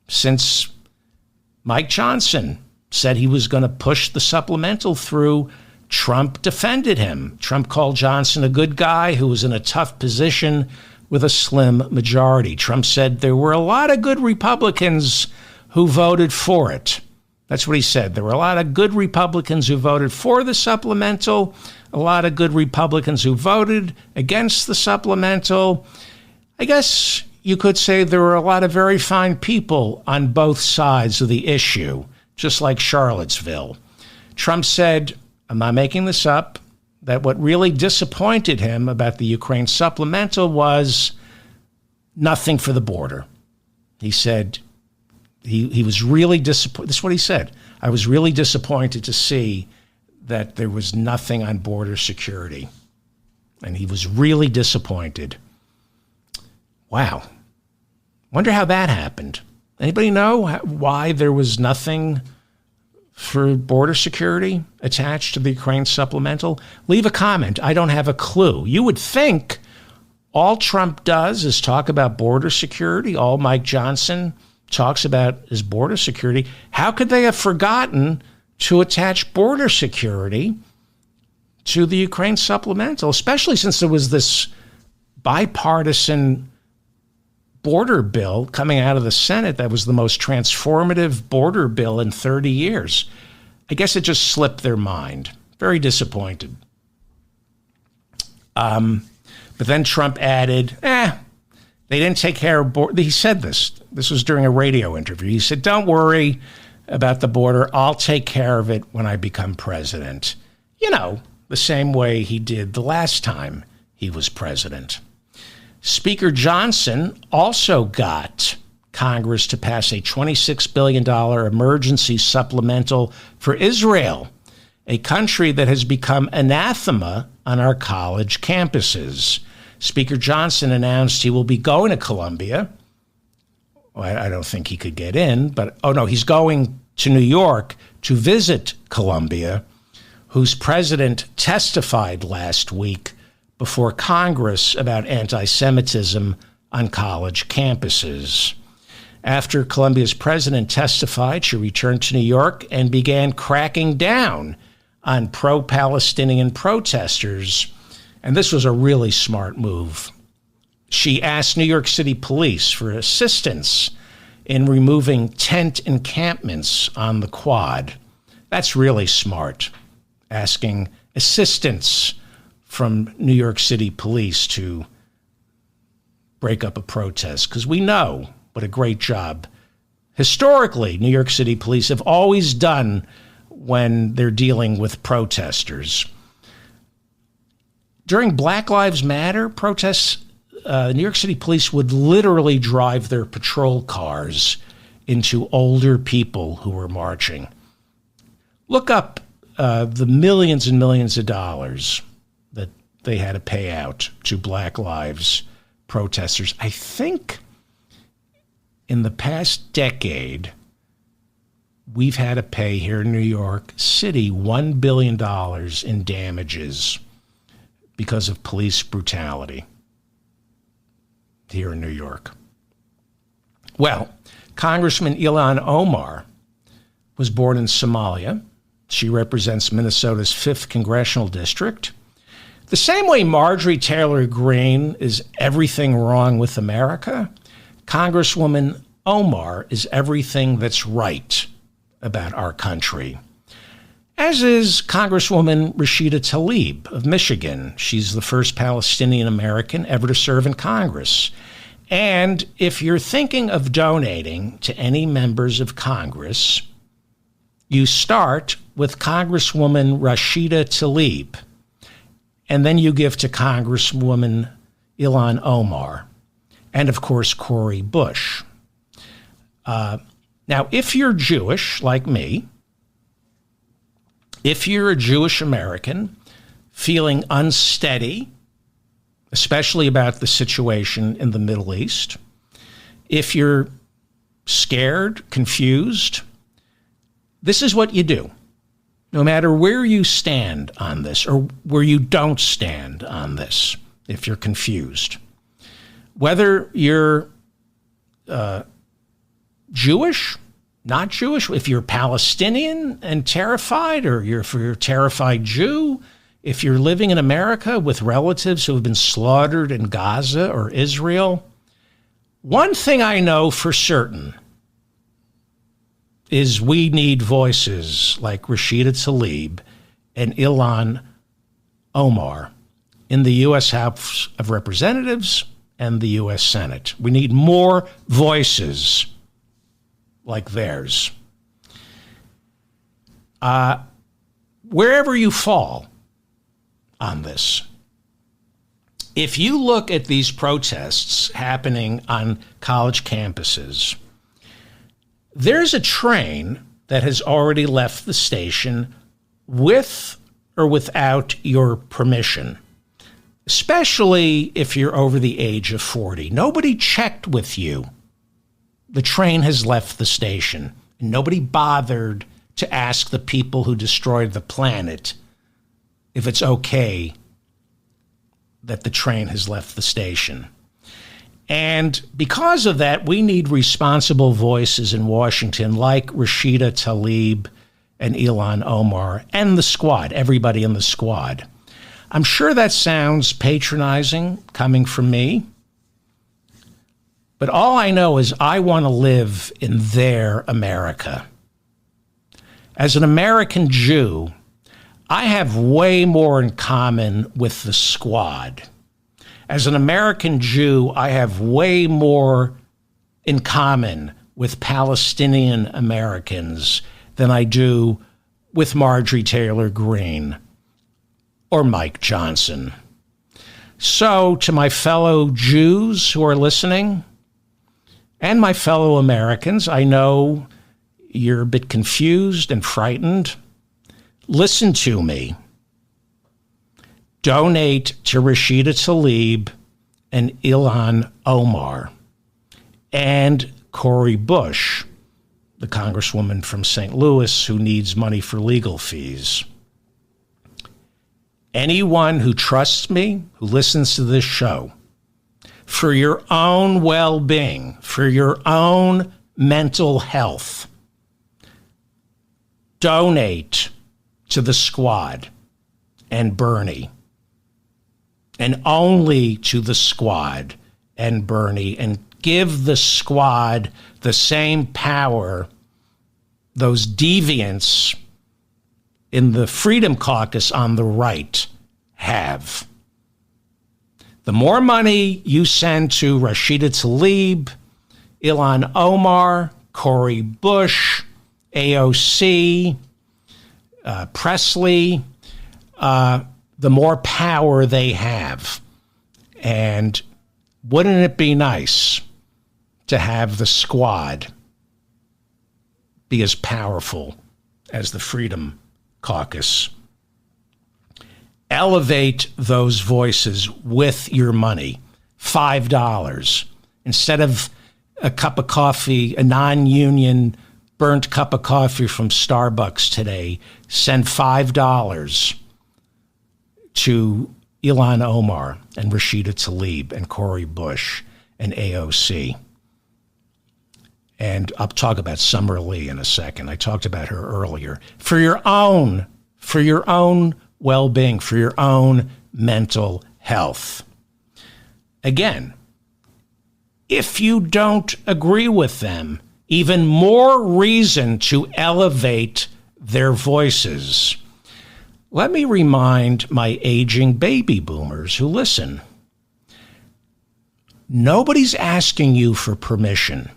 since Mike Johnson said he was going to push the supplemental through, Trump defended him. Trump called Johnson a good guy who was in a tough position with a slim majority. Trump said there were a lot of good Republicans who voted for it. That's what he said. There were a lot of good Republicans who voted for the supplemental, a lot of good Republicans who voted against the supplemental. I guess you could say there were a lot of very fine people on both sides of the issue, just like Charlottesville. Trump said, I'm not making this up, that what really disappointed him about the Ukraine supplemental was nothing for the border. He said he was really disappointed. This is what he said. I was really disappointed to see that there was nothing on border security. And he was really disappointed. Wow. Wonder how that happened. Anybody know why there was nothing for border security attached to the Ukraine supplemental? Leave a comment. I don't have a clue. You would think all Trump does is talk about border security. All Mike Johnson talks about is border security. How could they have forgotten to attach border security to the Ukraine supplemental, especially since there was this bipartisan border bill coming out of the Senate that was the most transformative border bill in 30 years. I guess it just slipped their mind. Very disappointed. But then Trump added, they didn't take care of border. He said this. This was during a radio interview. He said, don't worry about the border. I'll take care of it when I become president. You know, the same way he did the last time he was president. Speaker Johnson also got Congress to pass a $26 billion emergency supplemental for Israel, a country that has become anathema on our college campuses. Speaker Johnson announced he will be going to Columbia. Well, I don't think he could get in, but, he's going to New York to visit Columbia, whose president testified last week before Congress about anti-Semitism on college campuses. After Columbia's president testified, she returned to New York and began cracking down on pro-Palestinian protesters. And this was a really smart move. She asked New York City police for assistance in removing tent encampments on the quad. That's really smart, asking assistance from New York City police to break up a protest, because we know what a great job historically New York City police have always done when they're dealing with protesters. During Black Lives Matter protests, New York City police would literally drive their patrol cars into older people who were marching. Look up the millions and millions of dollars that they had to pay out to Black Lives protesters. I think in the past decade, we've had to pay here in New York City $1 billion in damages because of police brutality here in New York. Well, Congressman Ilhan Omar was born in Somalia. She represents Minnesota's 5th congressional district. The same way Marjorie Taylor Greene is everything wrong with America, Congresswoman Omar is everything that's right about our country. As is Congresswoman Rashida Tlaib of Michigan. She's the first Palestinian American ever to serve in Congress. And if you're thinking of donating to any members of Congress, you start with Congresswoman Rashida Tlaib, and then you give to Congresswoman Ilhan Omar, and of course, Cori Bush. Now, if you're Jewish, like me, if you're a Jewish American feeling unsteady, especially about the situation in the Middle East, if you're scared, confused, this is what you do. No matter where you stand on this or where you don't stand on this, if you're confused, whether you're Jewish, not Jewish, if you're Palestinian and terrified, or if you're a terrified Jew, if you're living in America with relatives who have been slaughtered in Gaza or Israel, one thing I know for certain is we need voices like Rashida Tlaib and Ilhan Omar in the U.S. House of Representatives and the U.S. Senate. We need more voices like theirs. Wherever you fall on this, if you look at these protests happening on college campuses, there's a train that has already left the station with or without your permission, especially if you're over the age of 40. Nobody checked with you. The train has left the station. And nobody bothered to ask the people who destroyed the planet if it's okay that the train has left the station. And because of that, we need responsible voices in Washington like Rashida Tlaib and Ilhan Omar and the squad, everybody in the squad. I'm sure that sounds patronizing coming from me, but all I know is I want to live in their America. As an American Jew, I have way more in common with the squad. As an American Jew, I have way more in common with Palestinian Americans than I do with Marjorie Taylor Greene or Mike Johnson. So, to my fellow Jews who are listening, and my fellow Americans, I know you're a bit confused and frightened. Listen to me. Donate to Rashida Tlaib and Ilhan Omar and Cori Bush, the Congresswoman from St. Louis who needs money for legal fees. Anyone who trusts me, who listens to this show, for your own well-being, for your own mental health, donate to the squad and Bernie, and only to the squad and Bernie, and give the squad the same power those deviants in the Freedom Caucus on the right have. The more money you send to Rashida Tlaib, Ilhan Omar, Cori Bush, AOC, Presley, the more power they have. And wouldn't it be nice to have the squad be as powerful as the Freedom Caucus? Elevate those voices with your money. $5. Instead of a cup of coffee, a non-union burnt cup of coffee from Starbucks today, send $5 to Ilhan Omar and Rashida Tlaib and Cori Bush and AOC. And I'll talk about Summer Lee in a second. I talked about her earlier. For your own well-being, for your own mental health. Again, if you don't agree with them, even more reason to elevate their voices. Let me remind my aging baby boomers who listen. Nobody's asking you for permission.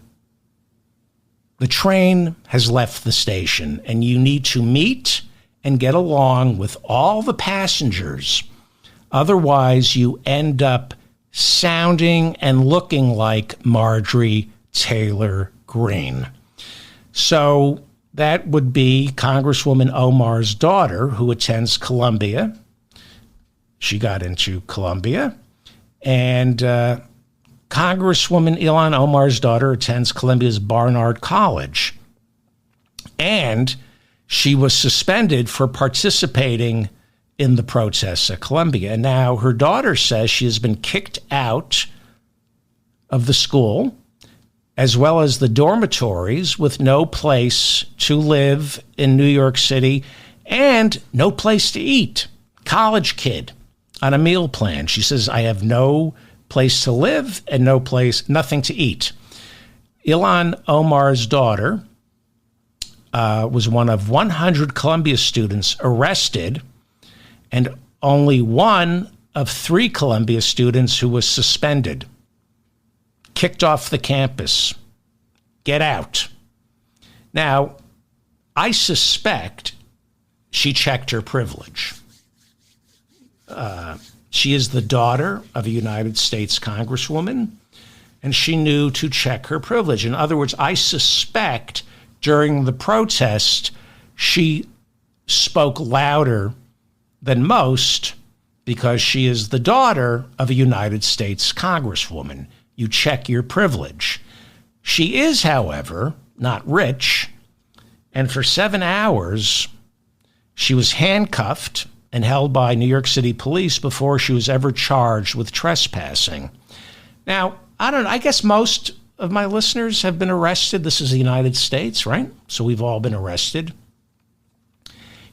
The train has left the station, and you need to meet and get along with all the passengers. Otherwise, you end up sounding and looking like Marjorie Taylor Greene. So that would be Congresswoman Omar's daughter, who attends Columbia. She got into Columbia. And Congresswoman Ilhan Omar's daughter attends Columbia's Barnard College. And she was suspended for participating in the protests at Columbia. And now her daughter says she has been kicked out of the school, as well as the dormitories, with no place to live in New York City and no place to eat. College kid on a meal plan. She says, I have no place to live and nothing to eat. Ilhan Omar's daughter was one of 100 Columbia students arrested, and only one of 3 Columbia students who was suspended. Kicked off the campus. Get out. Now, I suspect she checked her privilege. She is the daughter of a United States Congresswoman, and she knew to check her privilege. In other words, I suspect during the protest, she spoke louder than most because she is the daughter of a United States Congresswoman. You check your privilege. She is, however, not rich, and for 7 hours, she was handcuffed and held by New York City police before she was ever charged with trespassing. Now, I guess most of my listeners have been arrested. This is the United States, right? So we've all been arrested.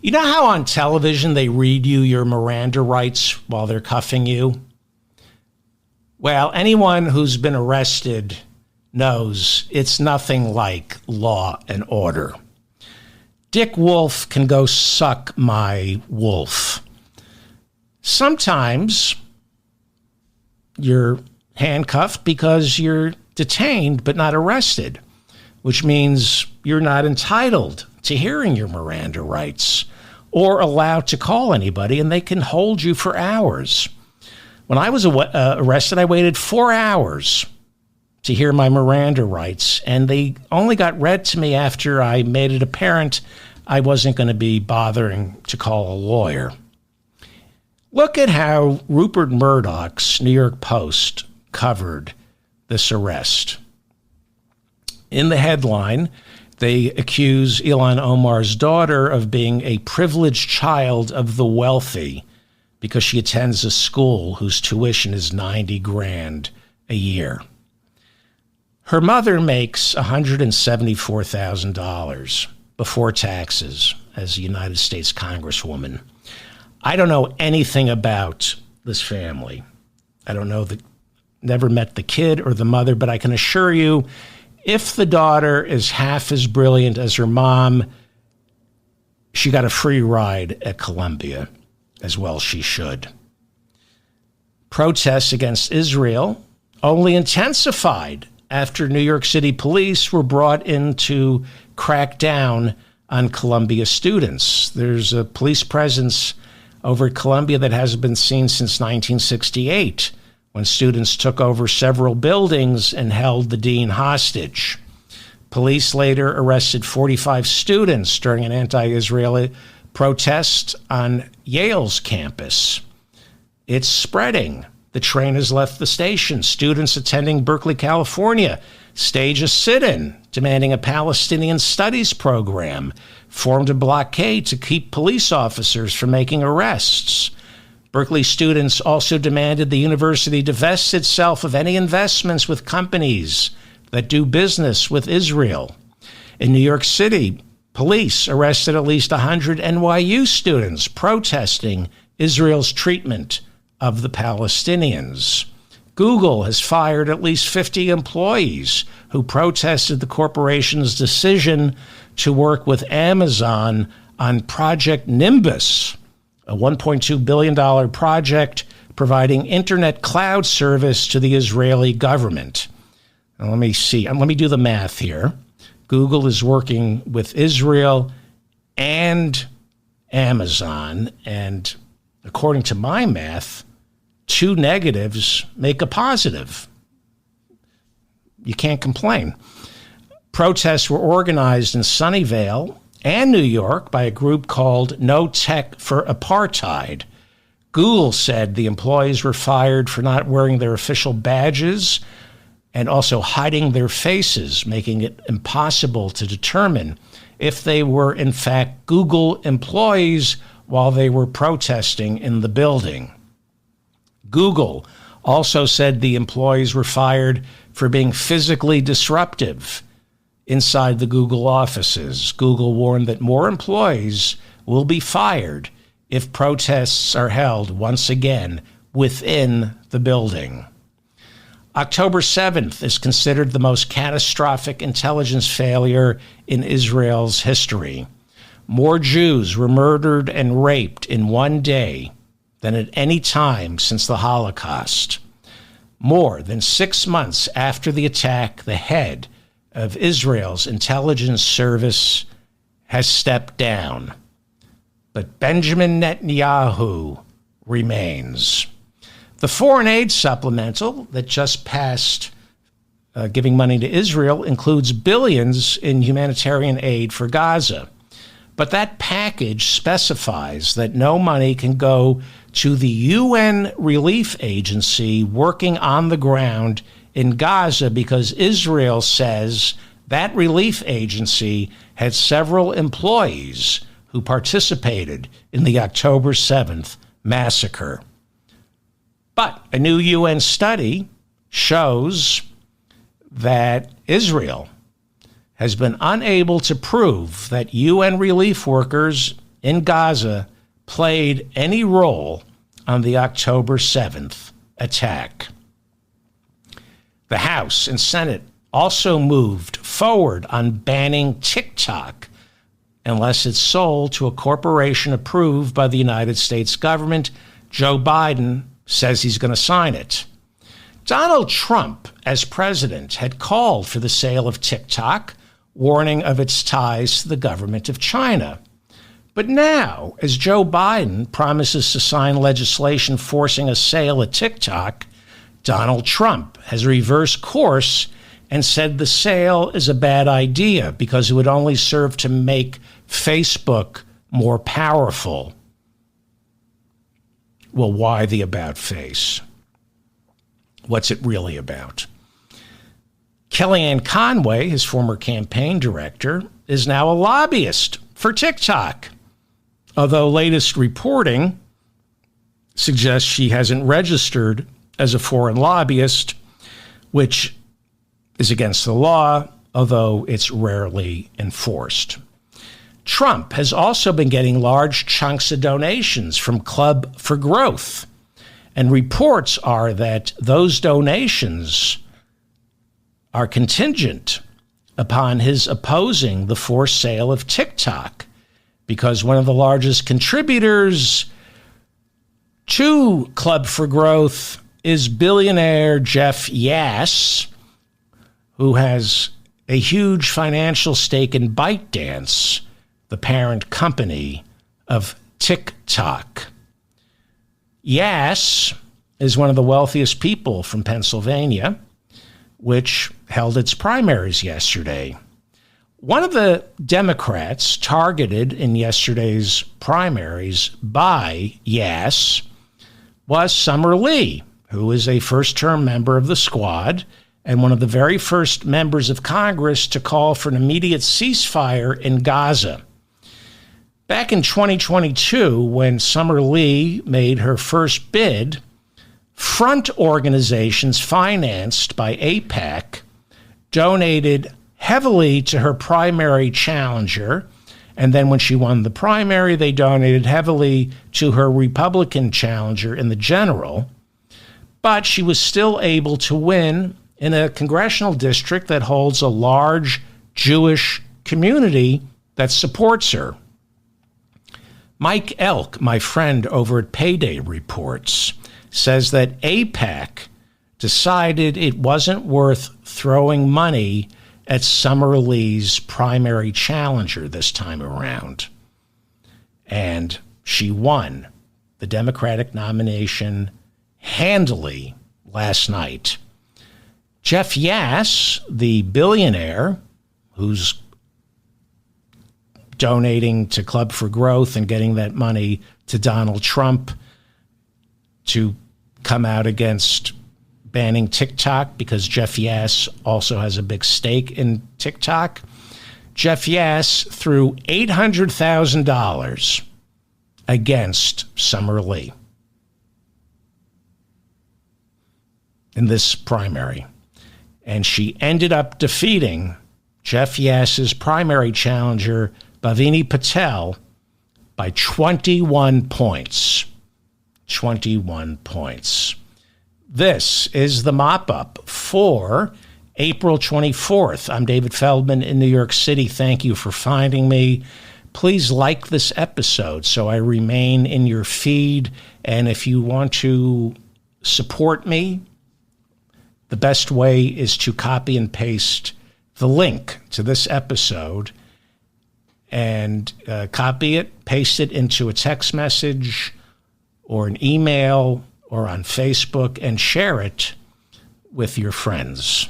You know how on television they read you your Miranda rights while they're cuffing you? Well, anyone who's been arrested knows it's nothing like law and order. Dick Wolf can go suck my wolf. Sometimes you're handcuffed because you're detained but not arrested, which means you're not entitled to hearing your Miranda rights or allowed to call anybody, and they can hold you for hours. When I was arrested, I waited 4 hours to hear my Miranda rights, and they only got read to me after I made it apparent I wasn't going to be bothering to call a lawyer. Look at how Rupert Murdoch's New York Post covered this arrest. In the headline, they accuse Ilhan Omar's daughter of being a privileged child of the wealthy because she attends a school whose tuition is $90,000 a year. Her mother makes $174,000 before taxes as a United States Congresswoman. I don't know anything about this family. I don't know never met the kid or the mother, but I can assure you, if the daughter is half as brilliant as her mom, she got a free ride at Columbia, as well she should. Protests against Israel only intensified after New York City police were brought in to crack down on Columbia students. There's a police presence over at Columbia that hasn't been seen since 1968, when students took over several buildings and held the dean hostage. Police later arrested 45 students during an anti-Israeli protest on Yale's campus. It's spreading. The train has left the station. Students attending Berkeley, California, stage a sit-in demanding a Palestinian studies program, formed a blockade to keep police officers from making arrests. Berkeley students also demanded the university divest itself of any investments with companies that do business with Israel. In New York City, police arrested at least 100 NYU students protesting Israel's treatment of the Palestinians. Google has fired at least 50 employees who protested the corporation's decision to work with Amazon on Project Nimbus, a $1.2 billion project providing internet cloud service to the Israeli government. Now, let me see. Let me do the math here. Google is working with Israel and Amazon, and according to my math, 2 negatives make a positive. You can't complain. Protests were organized in Sunnyvale and New York by a group called No Tech for Apartheid. Google said the employees were fired for not wearing their official badges and also hiding their faces, making it impossible to determine if they were in fact Google employees while they were protesting in the building. Google also said the employees were fired for being physically disruptive inside the Google offices. Google warned that more employees will be fired if protests are held once again within the building. October 7th is considered the most catastrophic intelligence failure in Israel's history. More Jews were murdered and raped in one day than at any time since the Holocaust. More than 6 months after the attack, the head of Israel's intelligence service has stepped down. But Benjamin Netanyahu remains. The foreign aid supplemental that just passed giving money to Israel includes billions in humanitarian aid for Gaza. But that package specifies that no money can go to the UN relief agency working on the ground in Gaza because Israel says that relief agency had several employees who participated in the October 7th massacre. But a new UN study shows that Israel has been unable to prove that UN relief workers in Gaza played any role on the October 7th attack. The House and Senate also moved forward on banning Tik Tok unless it's sold to a corporation approved by the United States government. Joe Biden says he's going to sign it. Donald Trump, as president, had called for the sale of Tik Tok, warning of its ties to the government of China. But now, as Joe Biden promises to sign legislation forcing a sale of Tik Tok, Donald Trump has reversed course and said the sale is a bad idea because it would only serve to make Facebook more powerful. Well, why the about face? What's it really about? Kellyanne Conway, his former campaign director, is now a lobbyist for Tik Tok, although latest reporting suggests she hasn't registered as a foreign lobbyist, which is against the law, although it's rarely enforced. Trump has also been getting large chunks of donations from Club for Growth, and reports are that those donations are contingent upon his opposing the forced sale of Tik Tok, because one of the largest contributors to Club for Growth is billionaire Jeff Yass, who has a huge financial stake in ByteDance, the parent company of Tik Tok. Yass is one of the wealthiest people from Pennsylvania, which held its primaries yesterday. One of the Democrats targeted in yesterday's primaries by Yass was Summer Lee, who is a first-term member of the Squad and one of the very first members of Congress to call for an immediate ceasefire in Gaza. Back in 2022, when Summer Lee made her first bid, front organizations financed by AIPAC donated heavily to her primary challenger, and then when she won the primary, they donated heavily to her Republican challenger in the general. But she was still able to win in a congressional district that holds a large Jewish community that supports her. Mike Elk, my friend over at Payday Reports, says that AIPAC decided it wasn't worth throwing money at Summer Lee's primary challenger this time around. And she won the Democratic nomination handily last night. Jeff Yass, the billionaire who's donating to Club for Growth and getting that money to Donald Trump to come out against banning TikTok, because Jeff Yass also has a big stake in TikTok. Jeff Yass threw $800,000 against Summer Lee in this primary. And she ended up defeating Jeff Yass's primary challenger, Bhavini Patel, by 21 points. 21 points. This is the mop-up for April 24th. I'm David Feldman in New York City. Thank you for finding me. Please like this episode so I remain in your feed. And if you want to support me, the best way is to copy and paste the link to this episode and copy it, paste it into a text message or an email or on Facebook and share it with your friends.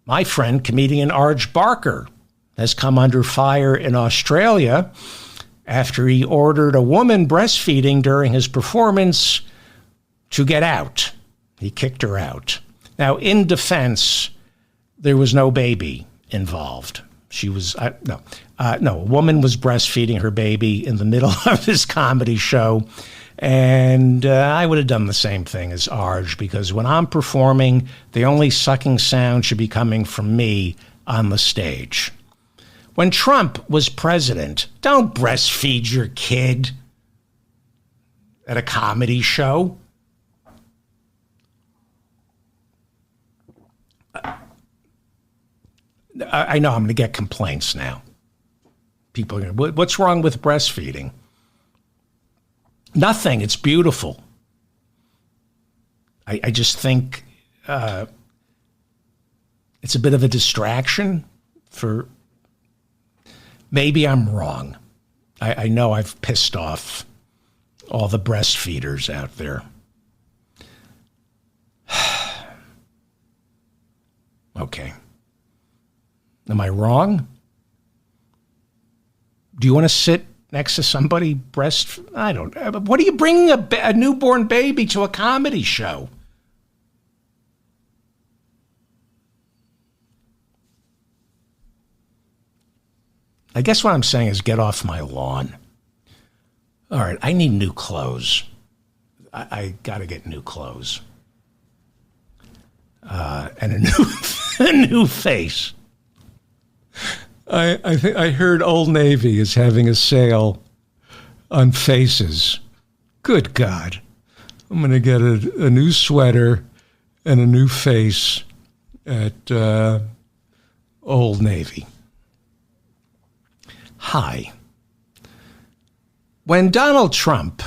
My friend, comedian Arj Barker, has come under fire in Australia after he ordered a woman breastfeeding during his performance to get out. He kicked her out. Now, in defense, there was no baby involved. She was, a woman was breastfeeding her baby in the middle of his comedy show. And I would have done the same thing as Arj, because when I'm performing, the only sucking sound should be coming from me on the stage. When Trump was president, don't breastfeed your kid at a comedy show. I know I'm going to get complaints now. People are going to, what's wrong with breastfeeding? Nothing. It's beautiful. I just think it's a bit of a distraction for, maybe I'm wrong. I know I've pissed off all the breastfeeders out there. Okay. Am I wrong? Do you want to sit next to somebody I don't know. What are you bringing a newborn baby to a comedy show? I guess what I'm saying is get off my lawn. All right, I need new clothes. I got to get new clothes. And a new face. I heard Old Navy is having a sale on faces. Good God. I'm going to get a new sweater and a new face at Old Navy. Hi. When Donald Trump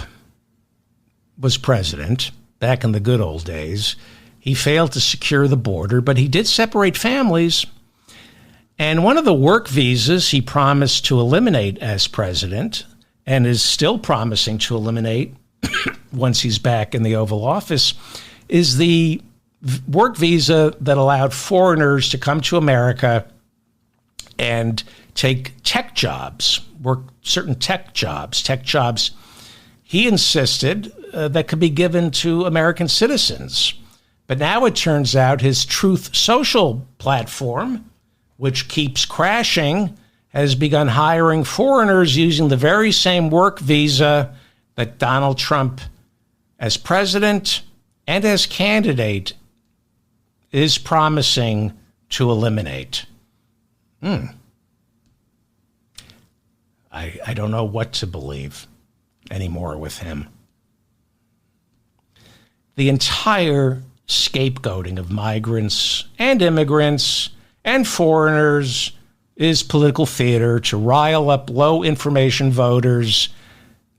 was president, back in the good old days, he failed to secure the border, but he did separate families. And one of the work visas he promised to eliminate as president, and is still promising to eliminate once he's back in the Oval Office, is the work visa that allowed foreigners to come to America and take tech jobs, work certain tech jobs. He insisted that could be given to American citizens. But now it turns out his Truth Social platform, which keeps crashing, has begun hiring foreigners using the very same work visa that Donald Trump, as president and as candidate, is promising to eliminate. I don't know what to believe anymore with him. The entire scapegoating of migrants and immigrants and foreigners is political theater to rile up low information voters,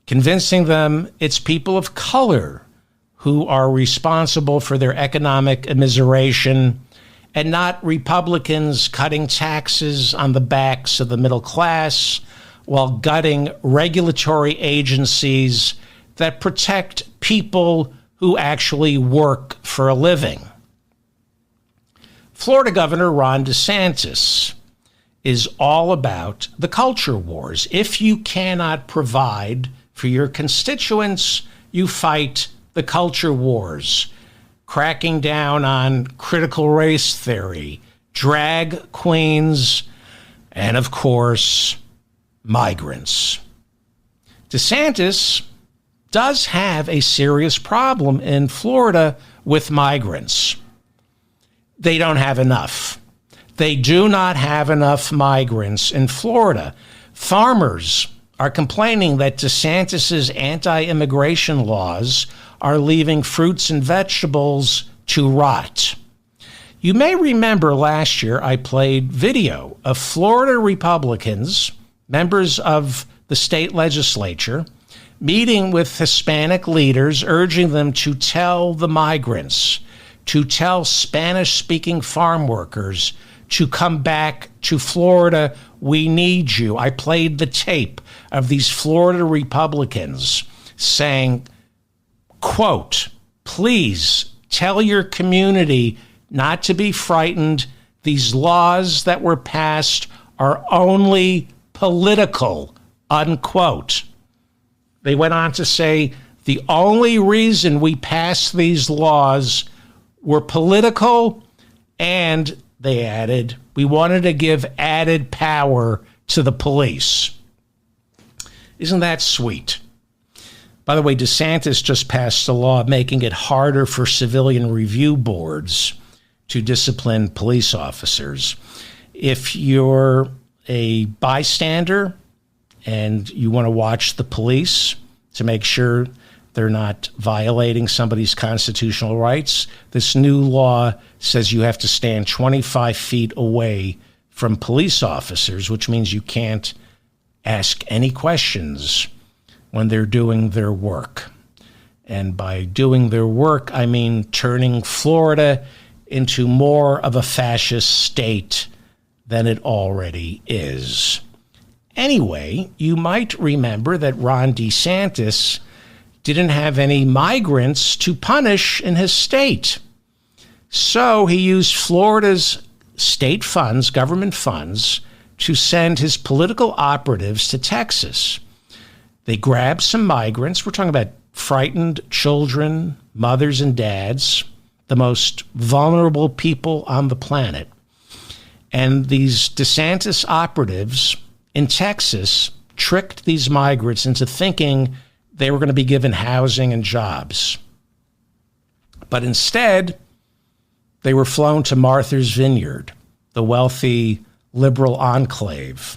convincing them it's people of color who are responsible for their economic immiseration and not Republicans cutting taxes on the backs of the middle class while gutting regulatory agencies that protect people who actually work for a living. Florida Governor Ron DeSantis is all about the culture wars. If you cannot provide for your constituents, you fight the culture wars, cracking down on critical race theory, drag queens, and of course, migrants. DeSantis does have a serious problem in Florida with migrants. They don't have enough. They do not have enough migrants in Florida. Farmers are complaining that DeSantis's anti-immigration laws are leaving fruits and vegetables to rot. You may remember last year I played video of Florida Republicans, members of the state legislature, meeting with Hispanic leaders, urging them to tell the migrants, to tell Spanish-speaking farm workers to come back to Florida. We need you. I played the tape of these Florida Republicans saying, quote, please tell your community not to be frightened. These laws that were passed are only political, unquote. They went on to say the only reason we passed these laws were political, and they added, we wanted to give added power to the police. Isn't that sweet? By the way, DeSantis just passed a law making it harder for civilian review boards to discipline police officers. If you're a bystander and you want to watch the police to make sure they're not violating somebody's constitutional rights, this new law says you have to stand 25 feet away from police officers, which means you can't ask any questions when they're doing their work. And by doing their work, I mean turning Florida into more of a fascist state than it already is. Anyway, you might remember that Ron DeSantis didn't have any migrants to punish in his state. So he used Florida's state funds, government funds, to send his political operatives to Texas. They grabbed some migrants. We're talking about frightened children, mothers and dads, the most vulnerable people on the planet. And these DeSantis operatives in Texas tricked these migrants into thinking they were going to be given housing and jobs. But instead, they were flown to Martha's Vineyard, the wealthy liberal enclave.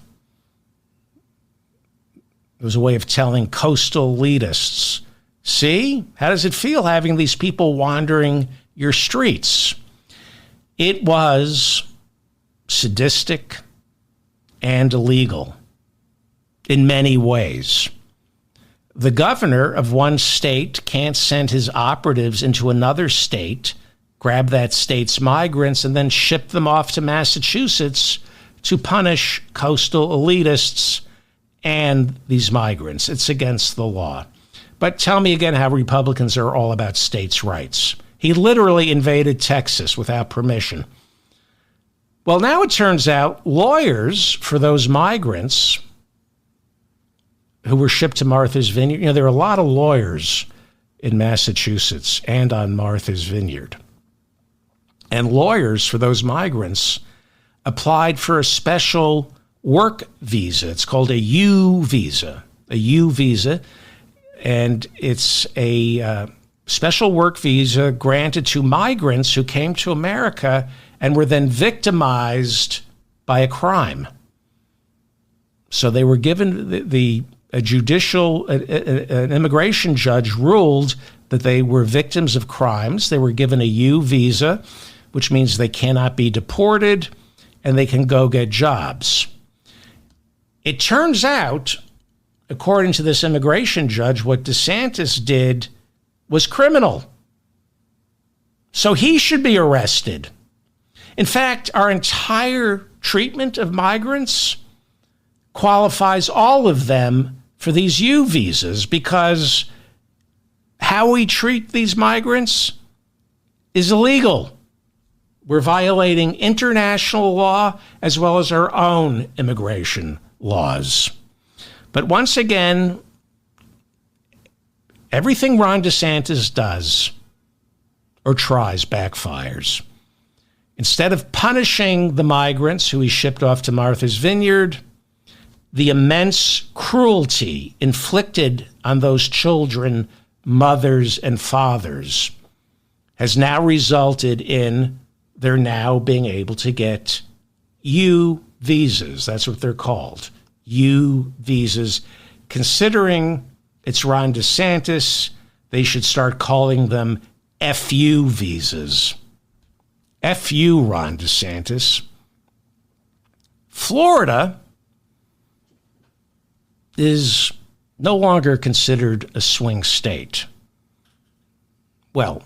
It was a way of telling coastal elitists, see, how does it feel having these people wandering your streets? It was sadistic and illegal in many ways. The governor of one state can't send his operatives into another state, grab that state's migrants, and then ship them off to Massachusetts to punish coastal elitists and these migrants. It's against the law. But tell me again how Republicans are all about states' rights. He literally invaded Texas without permission. Well, now it turns out lawyers for those migrants who were shipped to Martha's Vineyard, there are a lot of lawyers in Massachusetts and on Martha's Vineyard. And lawyers for those migrants applied for a special work visa. It's called a U visa, and it's a special work visa granted to migrants who came to America and were then victimized by a crime. So they were given an immigration judge ruled that they were victims of crimes. They were given a U visa, which means they cannot be deported and they can go get jobs. It turns out, according to this immigration judge, what DeSantis did was criminal. So he should be arrested. In fact, our entire treatment of migrants qualifies all of them for these U visas, because how we treat these migrants is illegal. We're violating international law as well as our own immigration laws. But once again, everything Ron DeSantis does or tries backfires. Instead of punishing the migrants who he shipped off to Martha's Vineyard, the immense cruelty inflicted on those children, mothers, and fathers has now resulted in their now being able to get U visas. That's what they're called, U visas. Considering it's Ron DeSantis, they should start calling them FU visas. FU, Ron DeSantis. Florida is no longer considered a swing state. Well,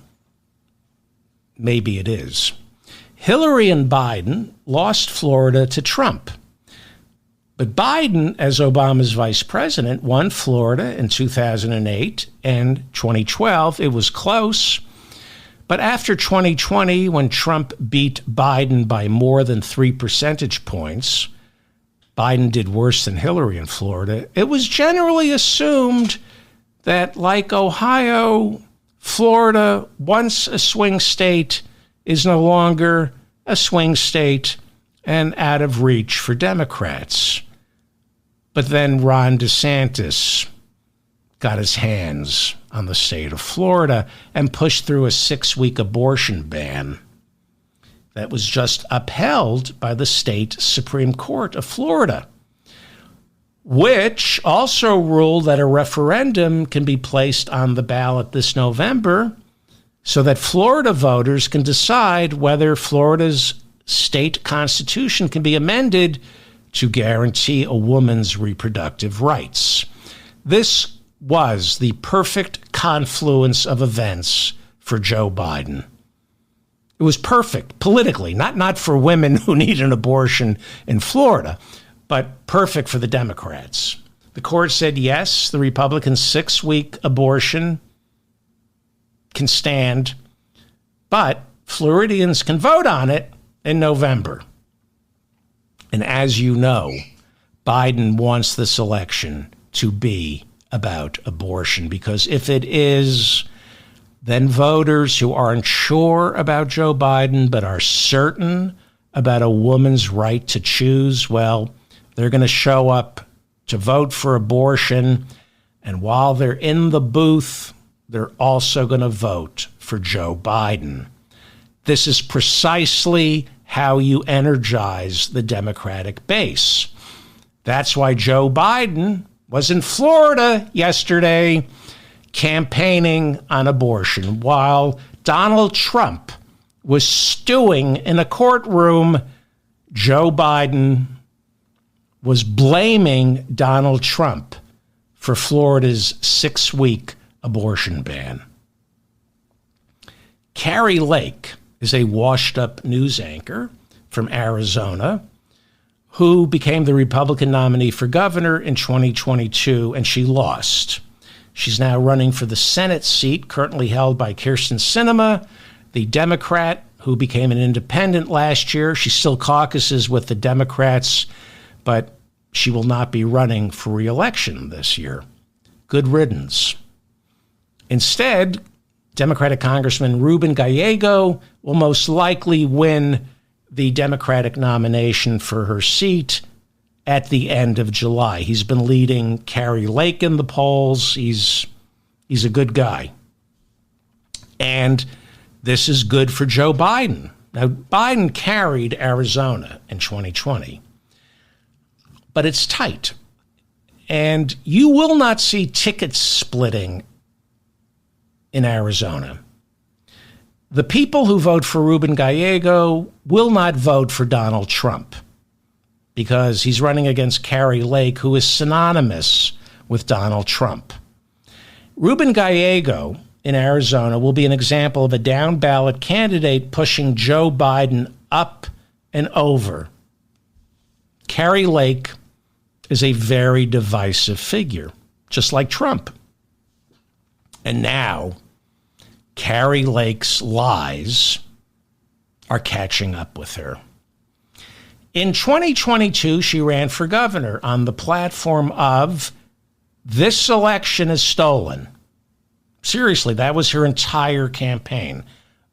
maybe it is. Hillary and Biden lost Florida to Trump. But Biden, as Obama's vice president, won Florida in 2008 and 2012. It was close. But after 2020, when Trump beat Biden by more than 3 percentage points, Biden did worse than Hillary in Florida. It was generally assumed that, like Ohio, Florida, once a swing state, is no longer a swing state and out of reach for Democrats. But then Ron DeSantis got his hands on the state of Florida and pushed through a 6-week abortion ban that was just upheld by the state Supreme Court of Florida, which also ruled that a referendum can be placed on the ballot this November so that Florida voters can decide whether Florida's state constitution can be amended to guarantee a woman's reproductive rights. This was the perfect confluence of events for Joe Biden. It was perfect politically, not for women who need an abortion in Florida, but perfect for the Democrats. The court said, yes, the Republicans' 6-week abortion can stand, but Floridians can vote on it in November. And as you know, Biden wants this election to be about abortion, because if it is, then voters who aren't sure about Joe Biden but are certain about a woman's right to choose, well, they're going to show up to vote for abortion. And while they're in the booth, they're also going to vote for Joe Biden. This is precisely how you energize the Democratic base. That's why Joe Biden was in Florida yesterday campaigning on abortion, while Donald Trump was stewing in a courtroom. Joe Biden was blaming Donald Trump for Florida's 6-week abortion ban. Kari Lake is a washed-up news anchor from Arizona who became the Republican nominee for governor in 2022, and she lost. She's now running for the Senate seat currently held by Kyrsten Sinema, the Democrat who became an independent last year. She still caucuses with the Democrats, but she will not be running for re-election this year. Good riddance. Instead, Democratic Congressman Ruben Gallego will most likely win the Democratic nomination for her seat at the end of July. He's been leading Kari Lake in the polls. He's a good guy. And this is good for Joe Biden. Now, Biden carried Arizona in 2020, but it's tight. And you will not see ticket splitting in Arizona. The people who vote for Ruben Gallego will not vote for Donald Trump because he's running against Kari Lake, who is synonymous with Donald Trump. Ruben Gallego in Arizona will be an example of a down-ballot candidate pushing Joe Biden up and over. Kari Lake is a very divisive figure, just like Trump. And now, Kari Lake's lies are catching up with her. In 2022, she ran for governor on the platform of, this election is stolen. Seriously, that was her entire campaign.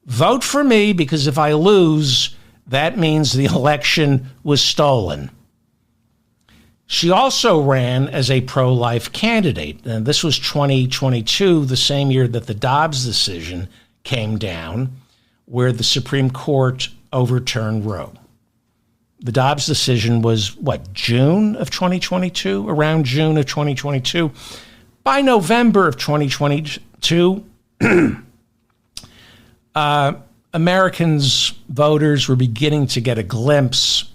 Vote for me because if I lose, that means the election was stolen. She also ran as a pro-life candidate, and this was 2022, the same year that the Dobbs decision came down, where the Supreme Court overturned Roe. The Dobbs decision was, June of 2022? Around June of 2022. By November of 2022, Americans, voters, were beginning to get a glimpse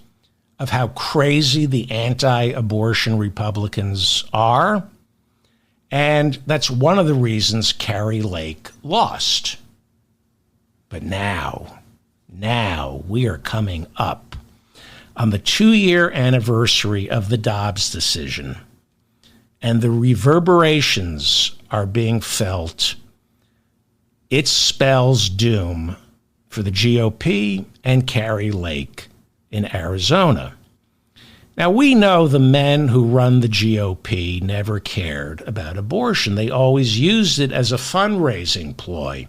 of how crazy the anti-abortion Republicans are. And that's one of the reasons Kari Lake lost. But now we are coming up on the 2-year anniversary of the Dobbs decision. And the reverberations are being felt. It spells doom for the GOP and Kari Lake in Arizona. Now, we know the men who run the GOP never cared about abortion. They always used it as a fundraising ploy.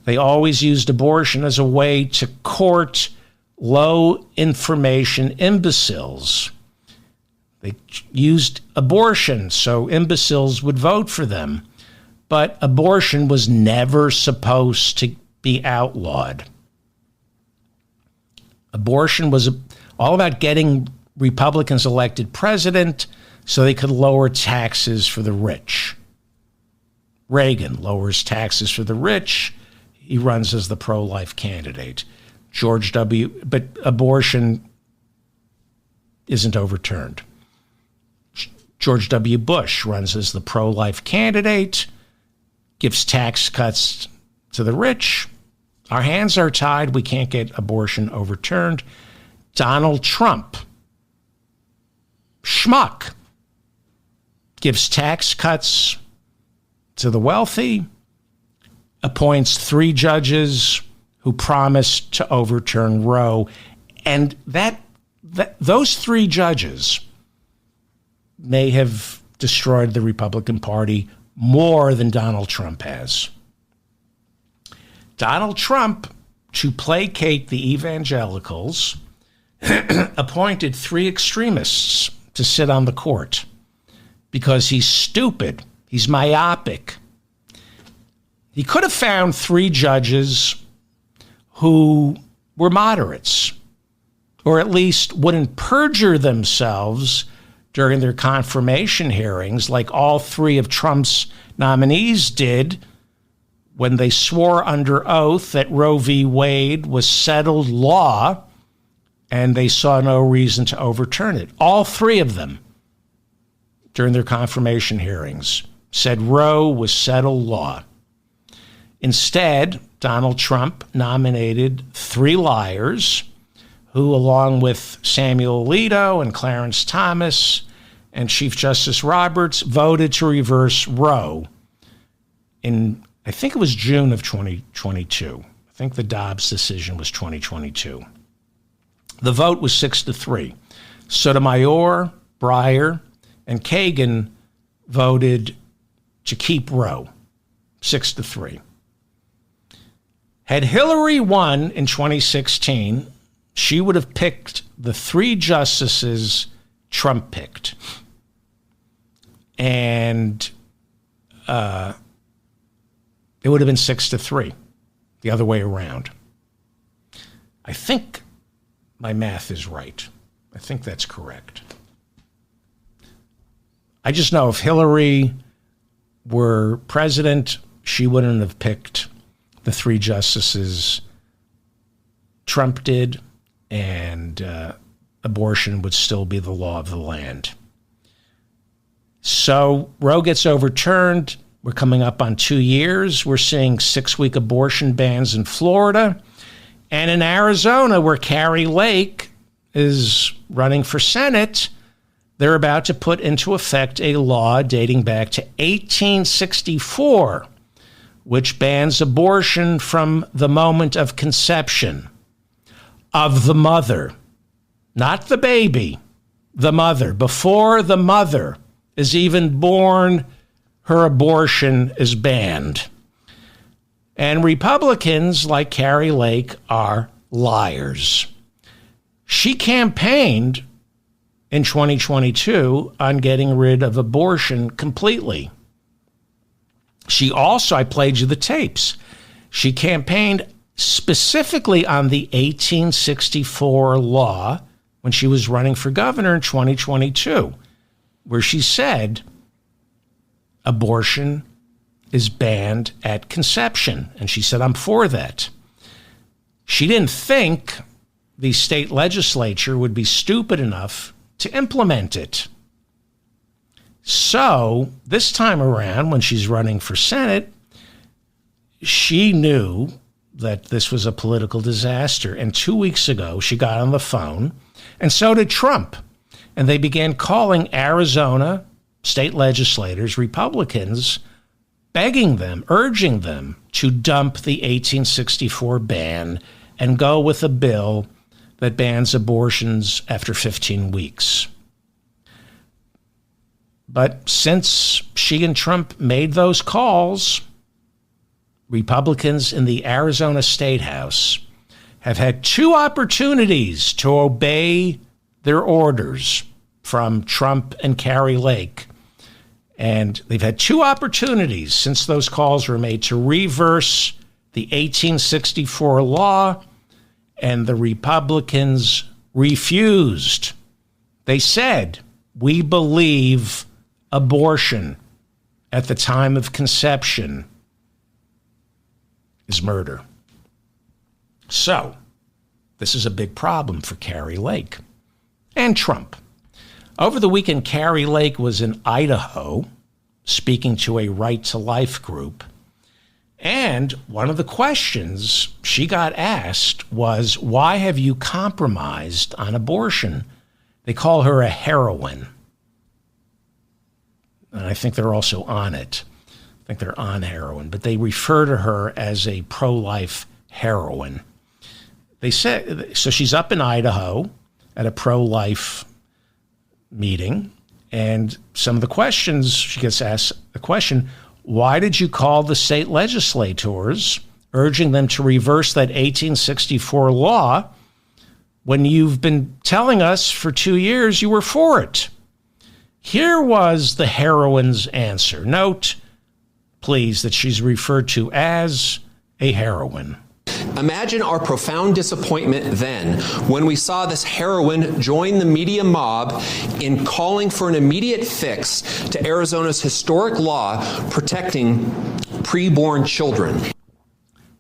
They always used abortion as a way to court low information imbeciles. They used abortion so imbeciles would vote for them. But abortion was never supposed to be outlawed. Abortion was all about getting Republicans elected president so they could lower taxes for the rich. Reagan lowers taxes for the rich. He runs as the pro-life candidate. but abortion isn't overturned. George W. Bush runs as the pro-life candidate, gives tax cuts to the rich. Our hands are tied. We can't get abortion overturned. Donald Trump, schmuck, gives tax cuts to the wealthy, appoints 3 judges who promised to overturn Roe. And those 3 judges may have destroyed the Republican Party more than Donald Trump has. Donald Trump, to placate the evangelicals, appointed 3 extremists to sit on the court because he's stupid, he's myopic. He could have found 3 judges who were moderates, or at least wouldn't perjure themselves during their confirmation hearings like all 3 of Trump's nominees did when they swore under oath that Roe v. Wade was settled law and they saw no reason to overturn it. All 3 of them, during their confirmation hearings, said Roe was settled law. Instead, Donald Trump nominated 3 liars who, along with Samuel Alito and Clarence Thomas and Chief Justice Roberts, voted to reverse Roe in, I think it was June of 2022. I think the Dobbs decision was 2022. The vote was 6-3. Sotomayor, Breyer, and Kagan voted to keep Roe, 6-3. Had Hillary won in 2016, she would have picked the 3 justices Trump picked. And it would have been 6-3, the other way around. I think my math is right. I think that's correct. I just know if Hillary were president, she wouldn't have picked the 3 justices Trump did, and abortion would still be the law of the land. So Roe gets overturned. We're coming up on 2 years. We're seeing 6-week abortion bans in Florida. And in Arizona, where Kari Lake is running for Senate, they're about to put into effect a law dating back to 1864, which bans abortion from the moment of conception of the mother, not the baby, the mother. Before the mother is even born, her abortion is banned. And Republicans like Kari Lake are liars. She campaigned in 2022 on getting rid of abortion completely. She also, I played you the tapes, she campaigned specifically on the 1864 law when she was running for governor in 2022, where she said abortion is banned at conception. And she said, I'm for that. She didn't think the state legislature would be stupid enough to implement it. So this time around, when she's running for Senate, she knew that this was a political disaster. And 2 weeks ago, she got on the phone, and so did Trump. And they began calling Arizona state legislators, Republicans, begging them, urging them to dump the 1864 ban and go with a bill that bans abortions after 15 weeks. But since she and Trump made those calls, Republicans in the Arizona State House have had 2 opportunities to obey their orders from Trump and Kari Lake. And they've had 2 opportunities since those calls were made to reverse the 1864 law, and the Republicans refused. They said, we believe abortion at the time of conception is murder. So, This is a big problem for Kari Lake and Trump. Over the weekend, Kari Lake was in Idaho speaking to a Right to Life group. And one of the questions she got asked was, why have you compromised on abortion? They call her a heroine. And I think they're also on it. I think they're on heroin, but they refer to her as a pro-life heroine. They said, so she's up in Idaho at a pro-life meeting, and some of the questions, she gets asked the question, why did you call the state legislators, urging them to reverse that 1864 law when you've been telling us for 2 years you were for it? Here was the heroine's answer. Note, please, that she's referred to as a heroine. Imagine our profound disappointment then when we saw this heroine join the media mob in calling for an immediate fix to Arizona's historic law protecting preborn children.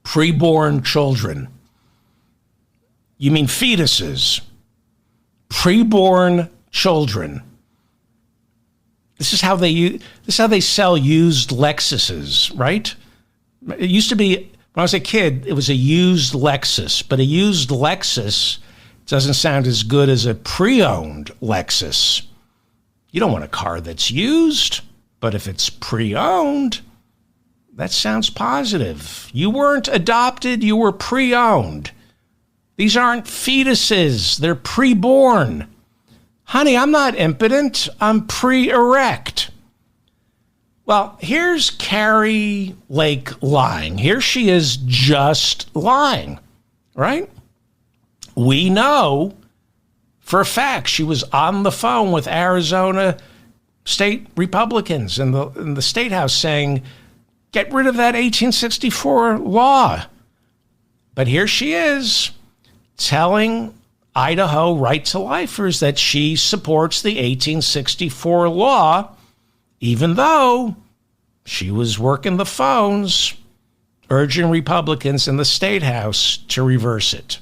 Preborn children. You mean fetuses. Preborn children. This is how they sell used Lexuses, right? It used to be, when I was a kid, it was a used Lexus, but a used Lexus doesn't sound as good as a pre-owned Lexus. You don't want a car that's used, but if it's pre-owned, that sounds positive. You weren't adopted, you were pre-owned. These aren't fetuses, they're preborn. Honey, I'm not impotent, I'm pre-erect. Well, here's Kari Lake lying. Here she is just lying, right? We know for a fact she was on the phone with Arizona state Republicans in the state house saying, get rid of that 1864 law. But here she is telling Idaho Right to Lifers that she supports the 1864 law, even though she was working the phones, urging Republicans in the state house to reverse it.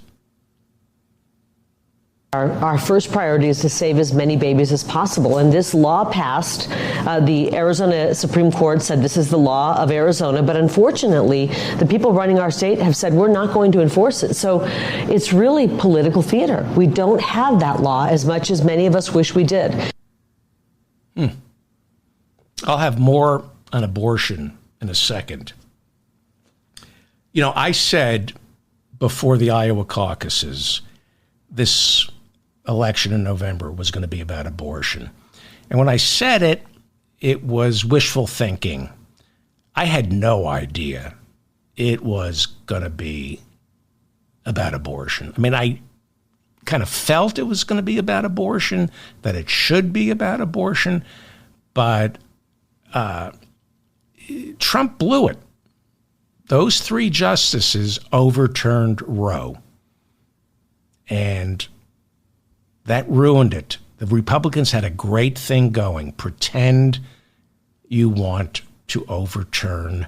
Our first priority is to save as many babies as possible. And this law passed. The Arizona Supreme Court said this is the law of Arizona. But unfortunately, the people running our state have said we're not going to enforce it. So it's really political theater. We don't have that law as much as many of us wish we did. I'll have more on abortion in a second. You know, I said before the Iowa caucuses, this election in November was going to be about abortion. And when I said it, it was wishful thinking. I had no idea it was going to be about abortion. I mean, I kind of felt it was going to be about abortion, that it should be about abortion, but Trump blew it. Those three justices overturned Roe. And that ruined it. The Republicans had a great thing going. Pretend you want to overturn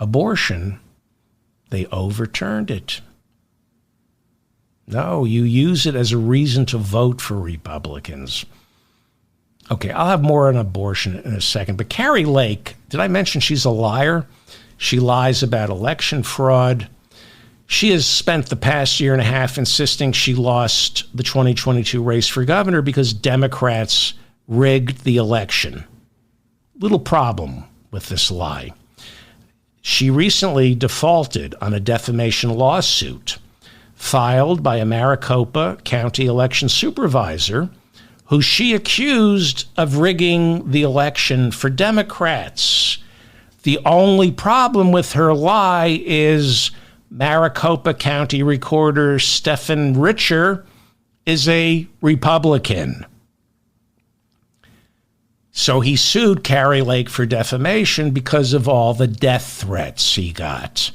abortion. They overturned it. No, you use it as a reason to vote for Republicans. Okay, I'll have more on abortion in a second. But Kari Lake, did I mention she's a liar? She lies about election fraud. She has spent the past year and a half insisting she lost the 2022 race for governor because Democrats rigged the election. Little problem with this lie. She recently defaulted on a defamation lawsuit filed by a Maricopa County election supervisor who she accused of rigging the election for Democrats. The only problem with her lie is Maricopa County Recorder Stephen Richer is a Republican. So he sued Kari Lake for defamation because of all the death threats he got.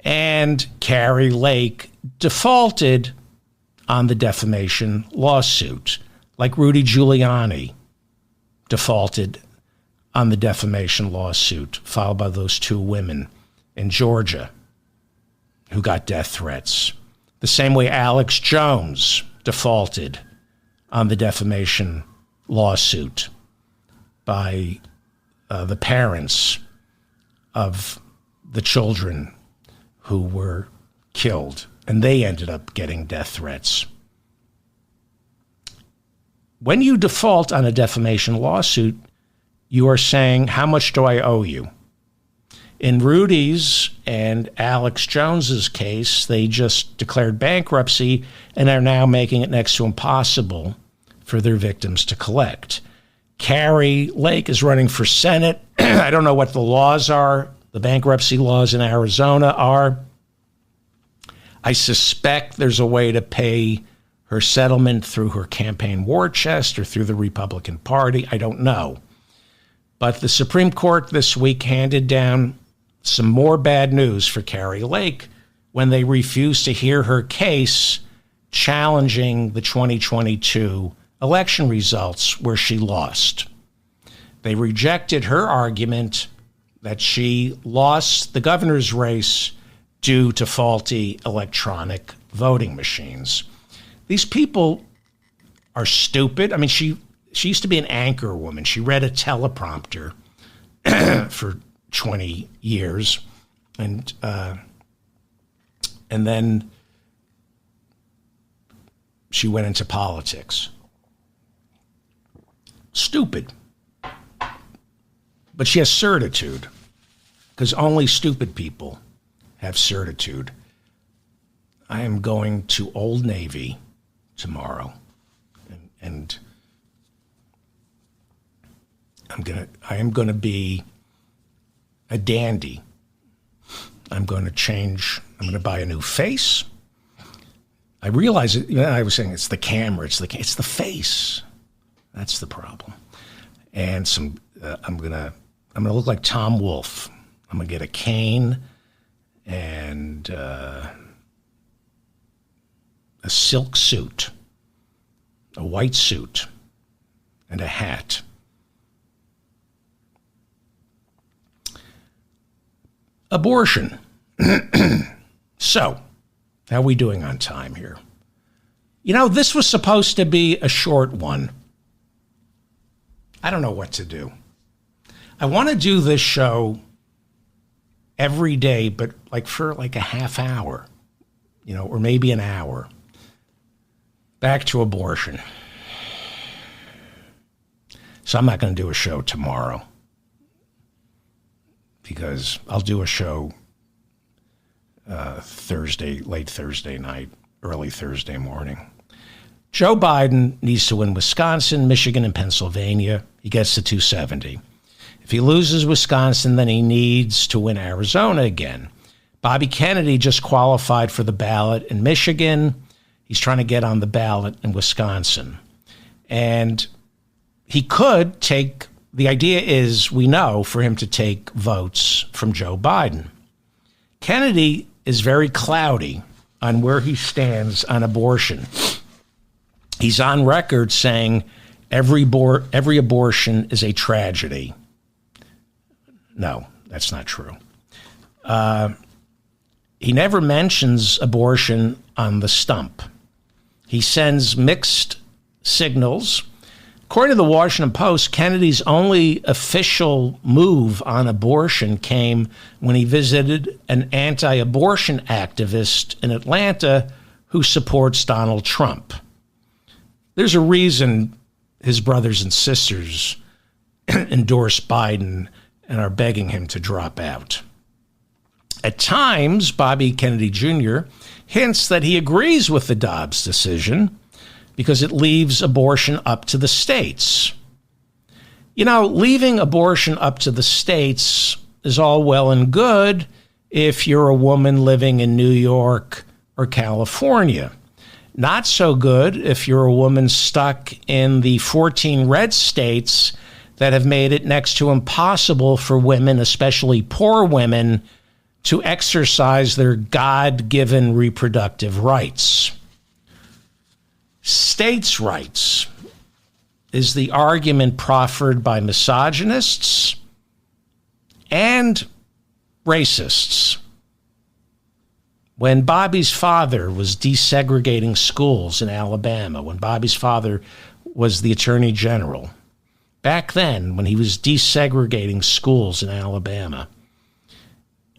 And Kari Lake defaulted on the defamation lawsuit, like Rudy Giuliani defaulted on the defamation lawsuit filed by those two women in Georgia who got death threats the same way Alex Jones defaulted on the defamation lawsuit by the parents of the children who were killed, and they ended up getting death threats. When you default on a defamation lawsuit, you are saying, how much do I owe you? In Rudy's and Alex Jones's case, they just declared bankruptcy and are now making it next to impossible for their victims to collect. Kari Lake is running for Senate. I don't know what the laws are. The bankruptcy laws in Arizona are. I suspect there's a way to pay her settlement through her campaign war chest or through the Republican Party. I don't know. But the Supreme Court this week handed down some more bad news for Kari Lake when they refused to hear her case challenging the 2022 election results where she lost. They rejected her argument that she lost the governor's race due to faulty electronic voting machines. These people are stupid. I mean, she used to be an anchor woman. She read a teleprompter for 20 years, and then she went into politics. Stupid. But she has certitude, because only stupid people have certitude. I am going to Old Navy tomorrow, and I am gonna be a dandy. I'm going to change. I'm going to buy a new face. I realize it. I was saying it's the camera. It's the face. That's the problem. And I'm gonna look like Tom Wolfe. I'm gonna get a cane and a silk suit, a white suit, and a hat. Abortion. So, how are we doing on time here? You know, this was supposed to be a short one. I don't know what to do. I want to do this show every day, but for a half hour, or maybe an hour. Back to abortion. So I'm not going to do a show tomorrow, because I'll do a show late Thursday night, early Thursday morning. Joe Biden needs to win Wisconsin, Michigan, and Pennsylvania. He gets to 270. If he loses Wisconsin, then he needs to win Arizona again. Bobby Kennedy just qualified for the ballot in Michigan. He's trying to get on the ballot in Wisconsin. And he could take, the idea is, we know, for him to take votes from Joe Biden. Kennedy is very cloudy on where he stands on abortion. He's on record saying every abortion is a tragedy. No, that's not true. He never mentions abortion on the stump. He sends mixed signals. According to the Washington Post, Kennedy's only official move on abortion came when he visited an anti-abortion activist in Atlanta who supports Donald Trump. There's a reason his brothers and sisters endorse Biden and are begging him to drop out. At times, Bobby Kennedy Jr. hints that he agrees with the Dobbs decision because it leaves abortion up to the states. Leaving abortion up to the states is all well and good if you're a woman living in New York or California. Not so good if you're a woman stuck in the 14 red states that have made it next to impossible for women, especially poor women, to exercise their God-given reproductive rights. States' rights is the argument proffered by misogynists and racists. When Bobby's father was desegregating schools in Alabama, when Bobby's father was the attorney general, back then when he was desegregating schools in Alabama,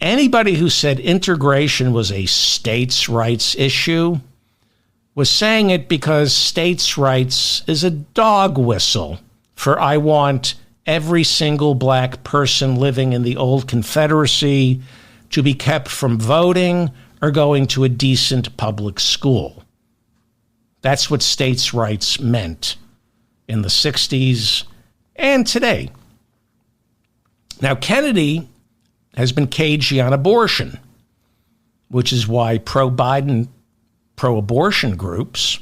anybody who said integration was a states' rights issue was saying it because states' rights is a dog whistle for I want every single black person living in the old Confederacy to be kept from voting or going to a decent public school. That's what states' rights meant in the 60s and today. Now, Kennedy has been cagey on abortion, which is why pro-Biden, pro-abortion groups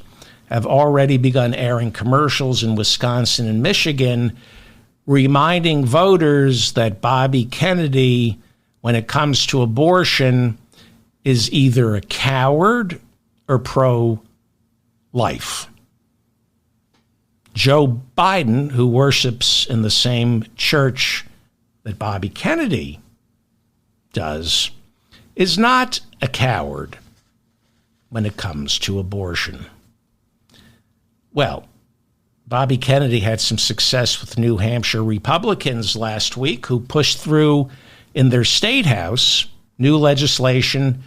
have already begun airing commercials in Wisconsin and Michigan, reminding voters that Bobby Kennedy, when it comes to abortion, is either a coward or pro-life. Joe Biden, who worships in the same church that Bobby Kennedy does, is not a coward when it comes to abortion. Well, Bobby Kennedy had some success with New Hampshire Republicans last week, who pushed through in their state house new legislation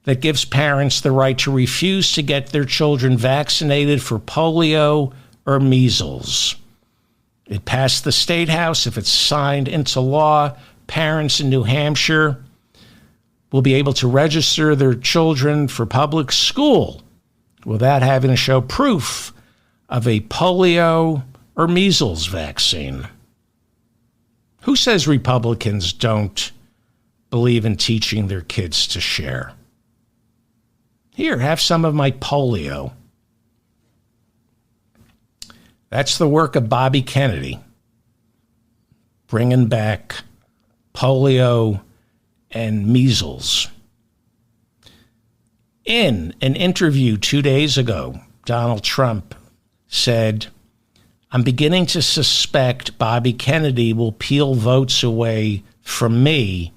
that gives parents the right to refuse to get their children vaccinated for polio or measles. It passed the state house. If it's signed into law, parents in New Hampshire will be able to register their children for public school without having to show proof of a polio or measles vaccine. Who says Republicans don't believe in teaching their kids to share? Here, have some of my polio. That's the work of Bobby Kennedy, bringing back polio and measles. In an interview 2 days ago, Donald Trump said, "I'm beginning to suspect Bobby Kennedy will peel votes away from me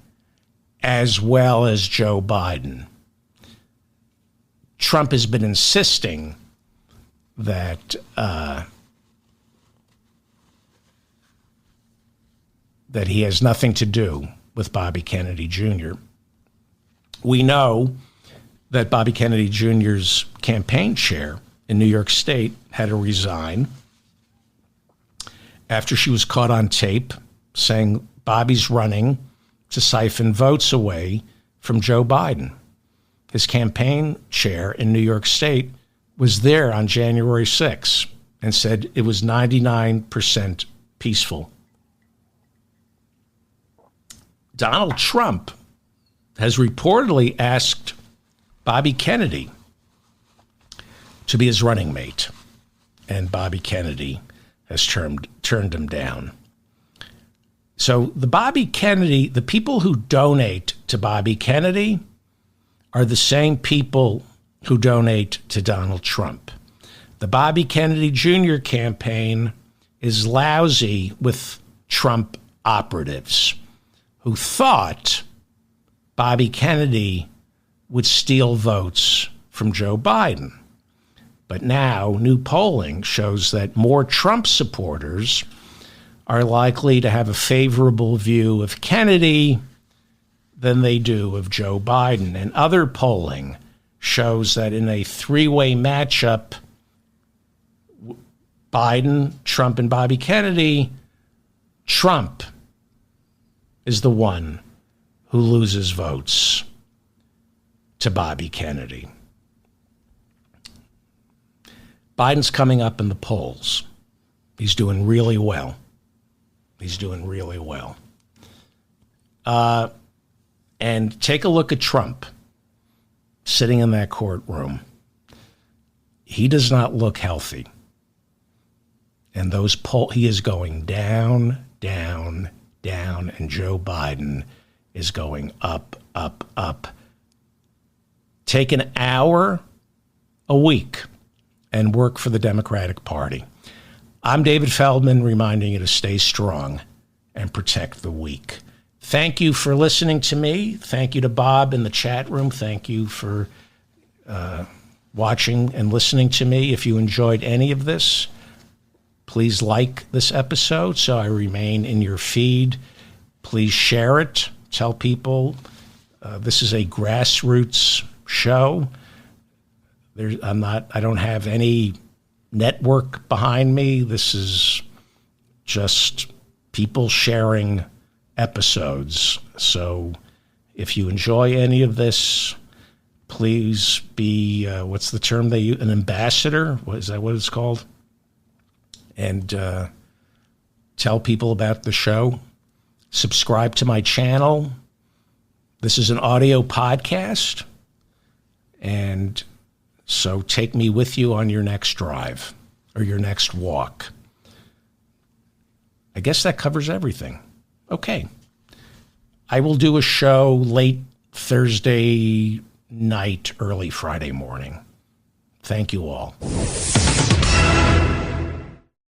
as well as Joe Biden." Trump has been insisting that that he has nothing to do with Bobby Kennedy Jr. We know that Bobby Kennedy Jr.'s campaign chair in New York State had to resign after she was caught on tape saying Bobby's running to siphon votes away from Joe Biden. His campaign chair in New York State was there on January 6th and said it was 99% peaceful. Donald Trump has reportedly asked Bobby Kennedy to be his running mate, and Bobby Kennedy has turned him down. So the people who donate to Bobby Kennedy are the same people who donate to Donald Trump. The Bobby Kennedy Jr. campaign is lousy with Trump operatives who thought Bobby Kennedy would steal votes from Joe Biden. But now new polling shows that more Trump supporters are likely to have a favorable view of Kennedy than they do of Joe Biden. And other polling shows that in a three-way matchup, Biden, Trump, and Bobby Kennedy, Trump is the one who loses votes to Bobby Kennedy. Biden's coming up in the polls. He's doing really well. And take a look at Trump sitting in that courtroom. He does not look healthy. And he is going down, down, down, and Joe Biden is going up, up, up. Take an hour a week and work for the Democratic Party. I'm David Feldman, reminding you to stay strong and protect the weak. Thank you for listening to me. Thank you to Bob in the chat room. Thank you for watching and listening to me. If you enjoyed any of this, please like this episode so I remain in your feed. Please share it. Tell people this is a grassroots show. I don't have any network behind me. This is just people sharing episodes. So if you enjoy any of this, please be, what's the term they use? An ambassador? Is that what it's called? And tell people about the show. Subscribe to my channel. This is an audio podcast. And so take me with you on your next drive or your next walk. I guess that covers everything. Okay. I will do a show late Thursday night, early Friday morning. Thank you all.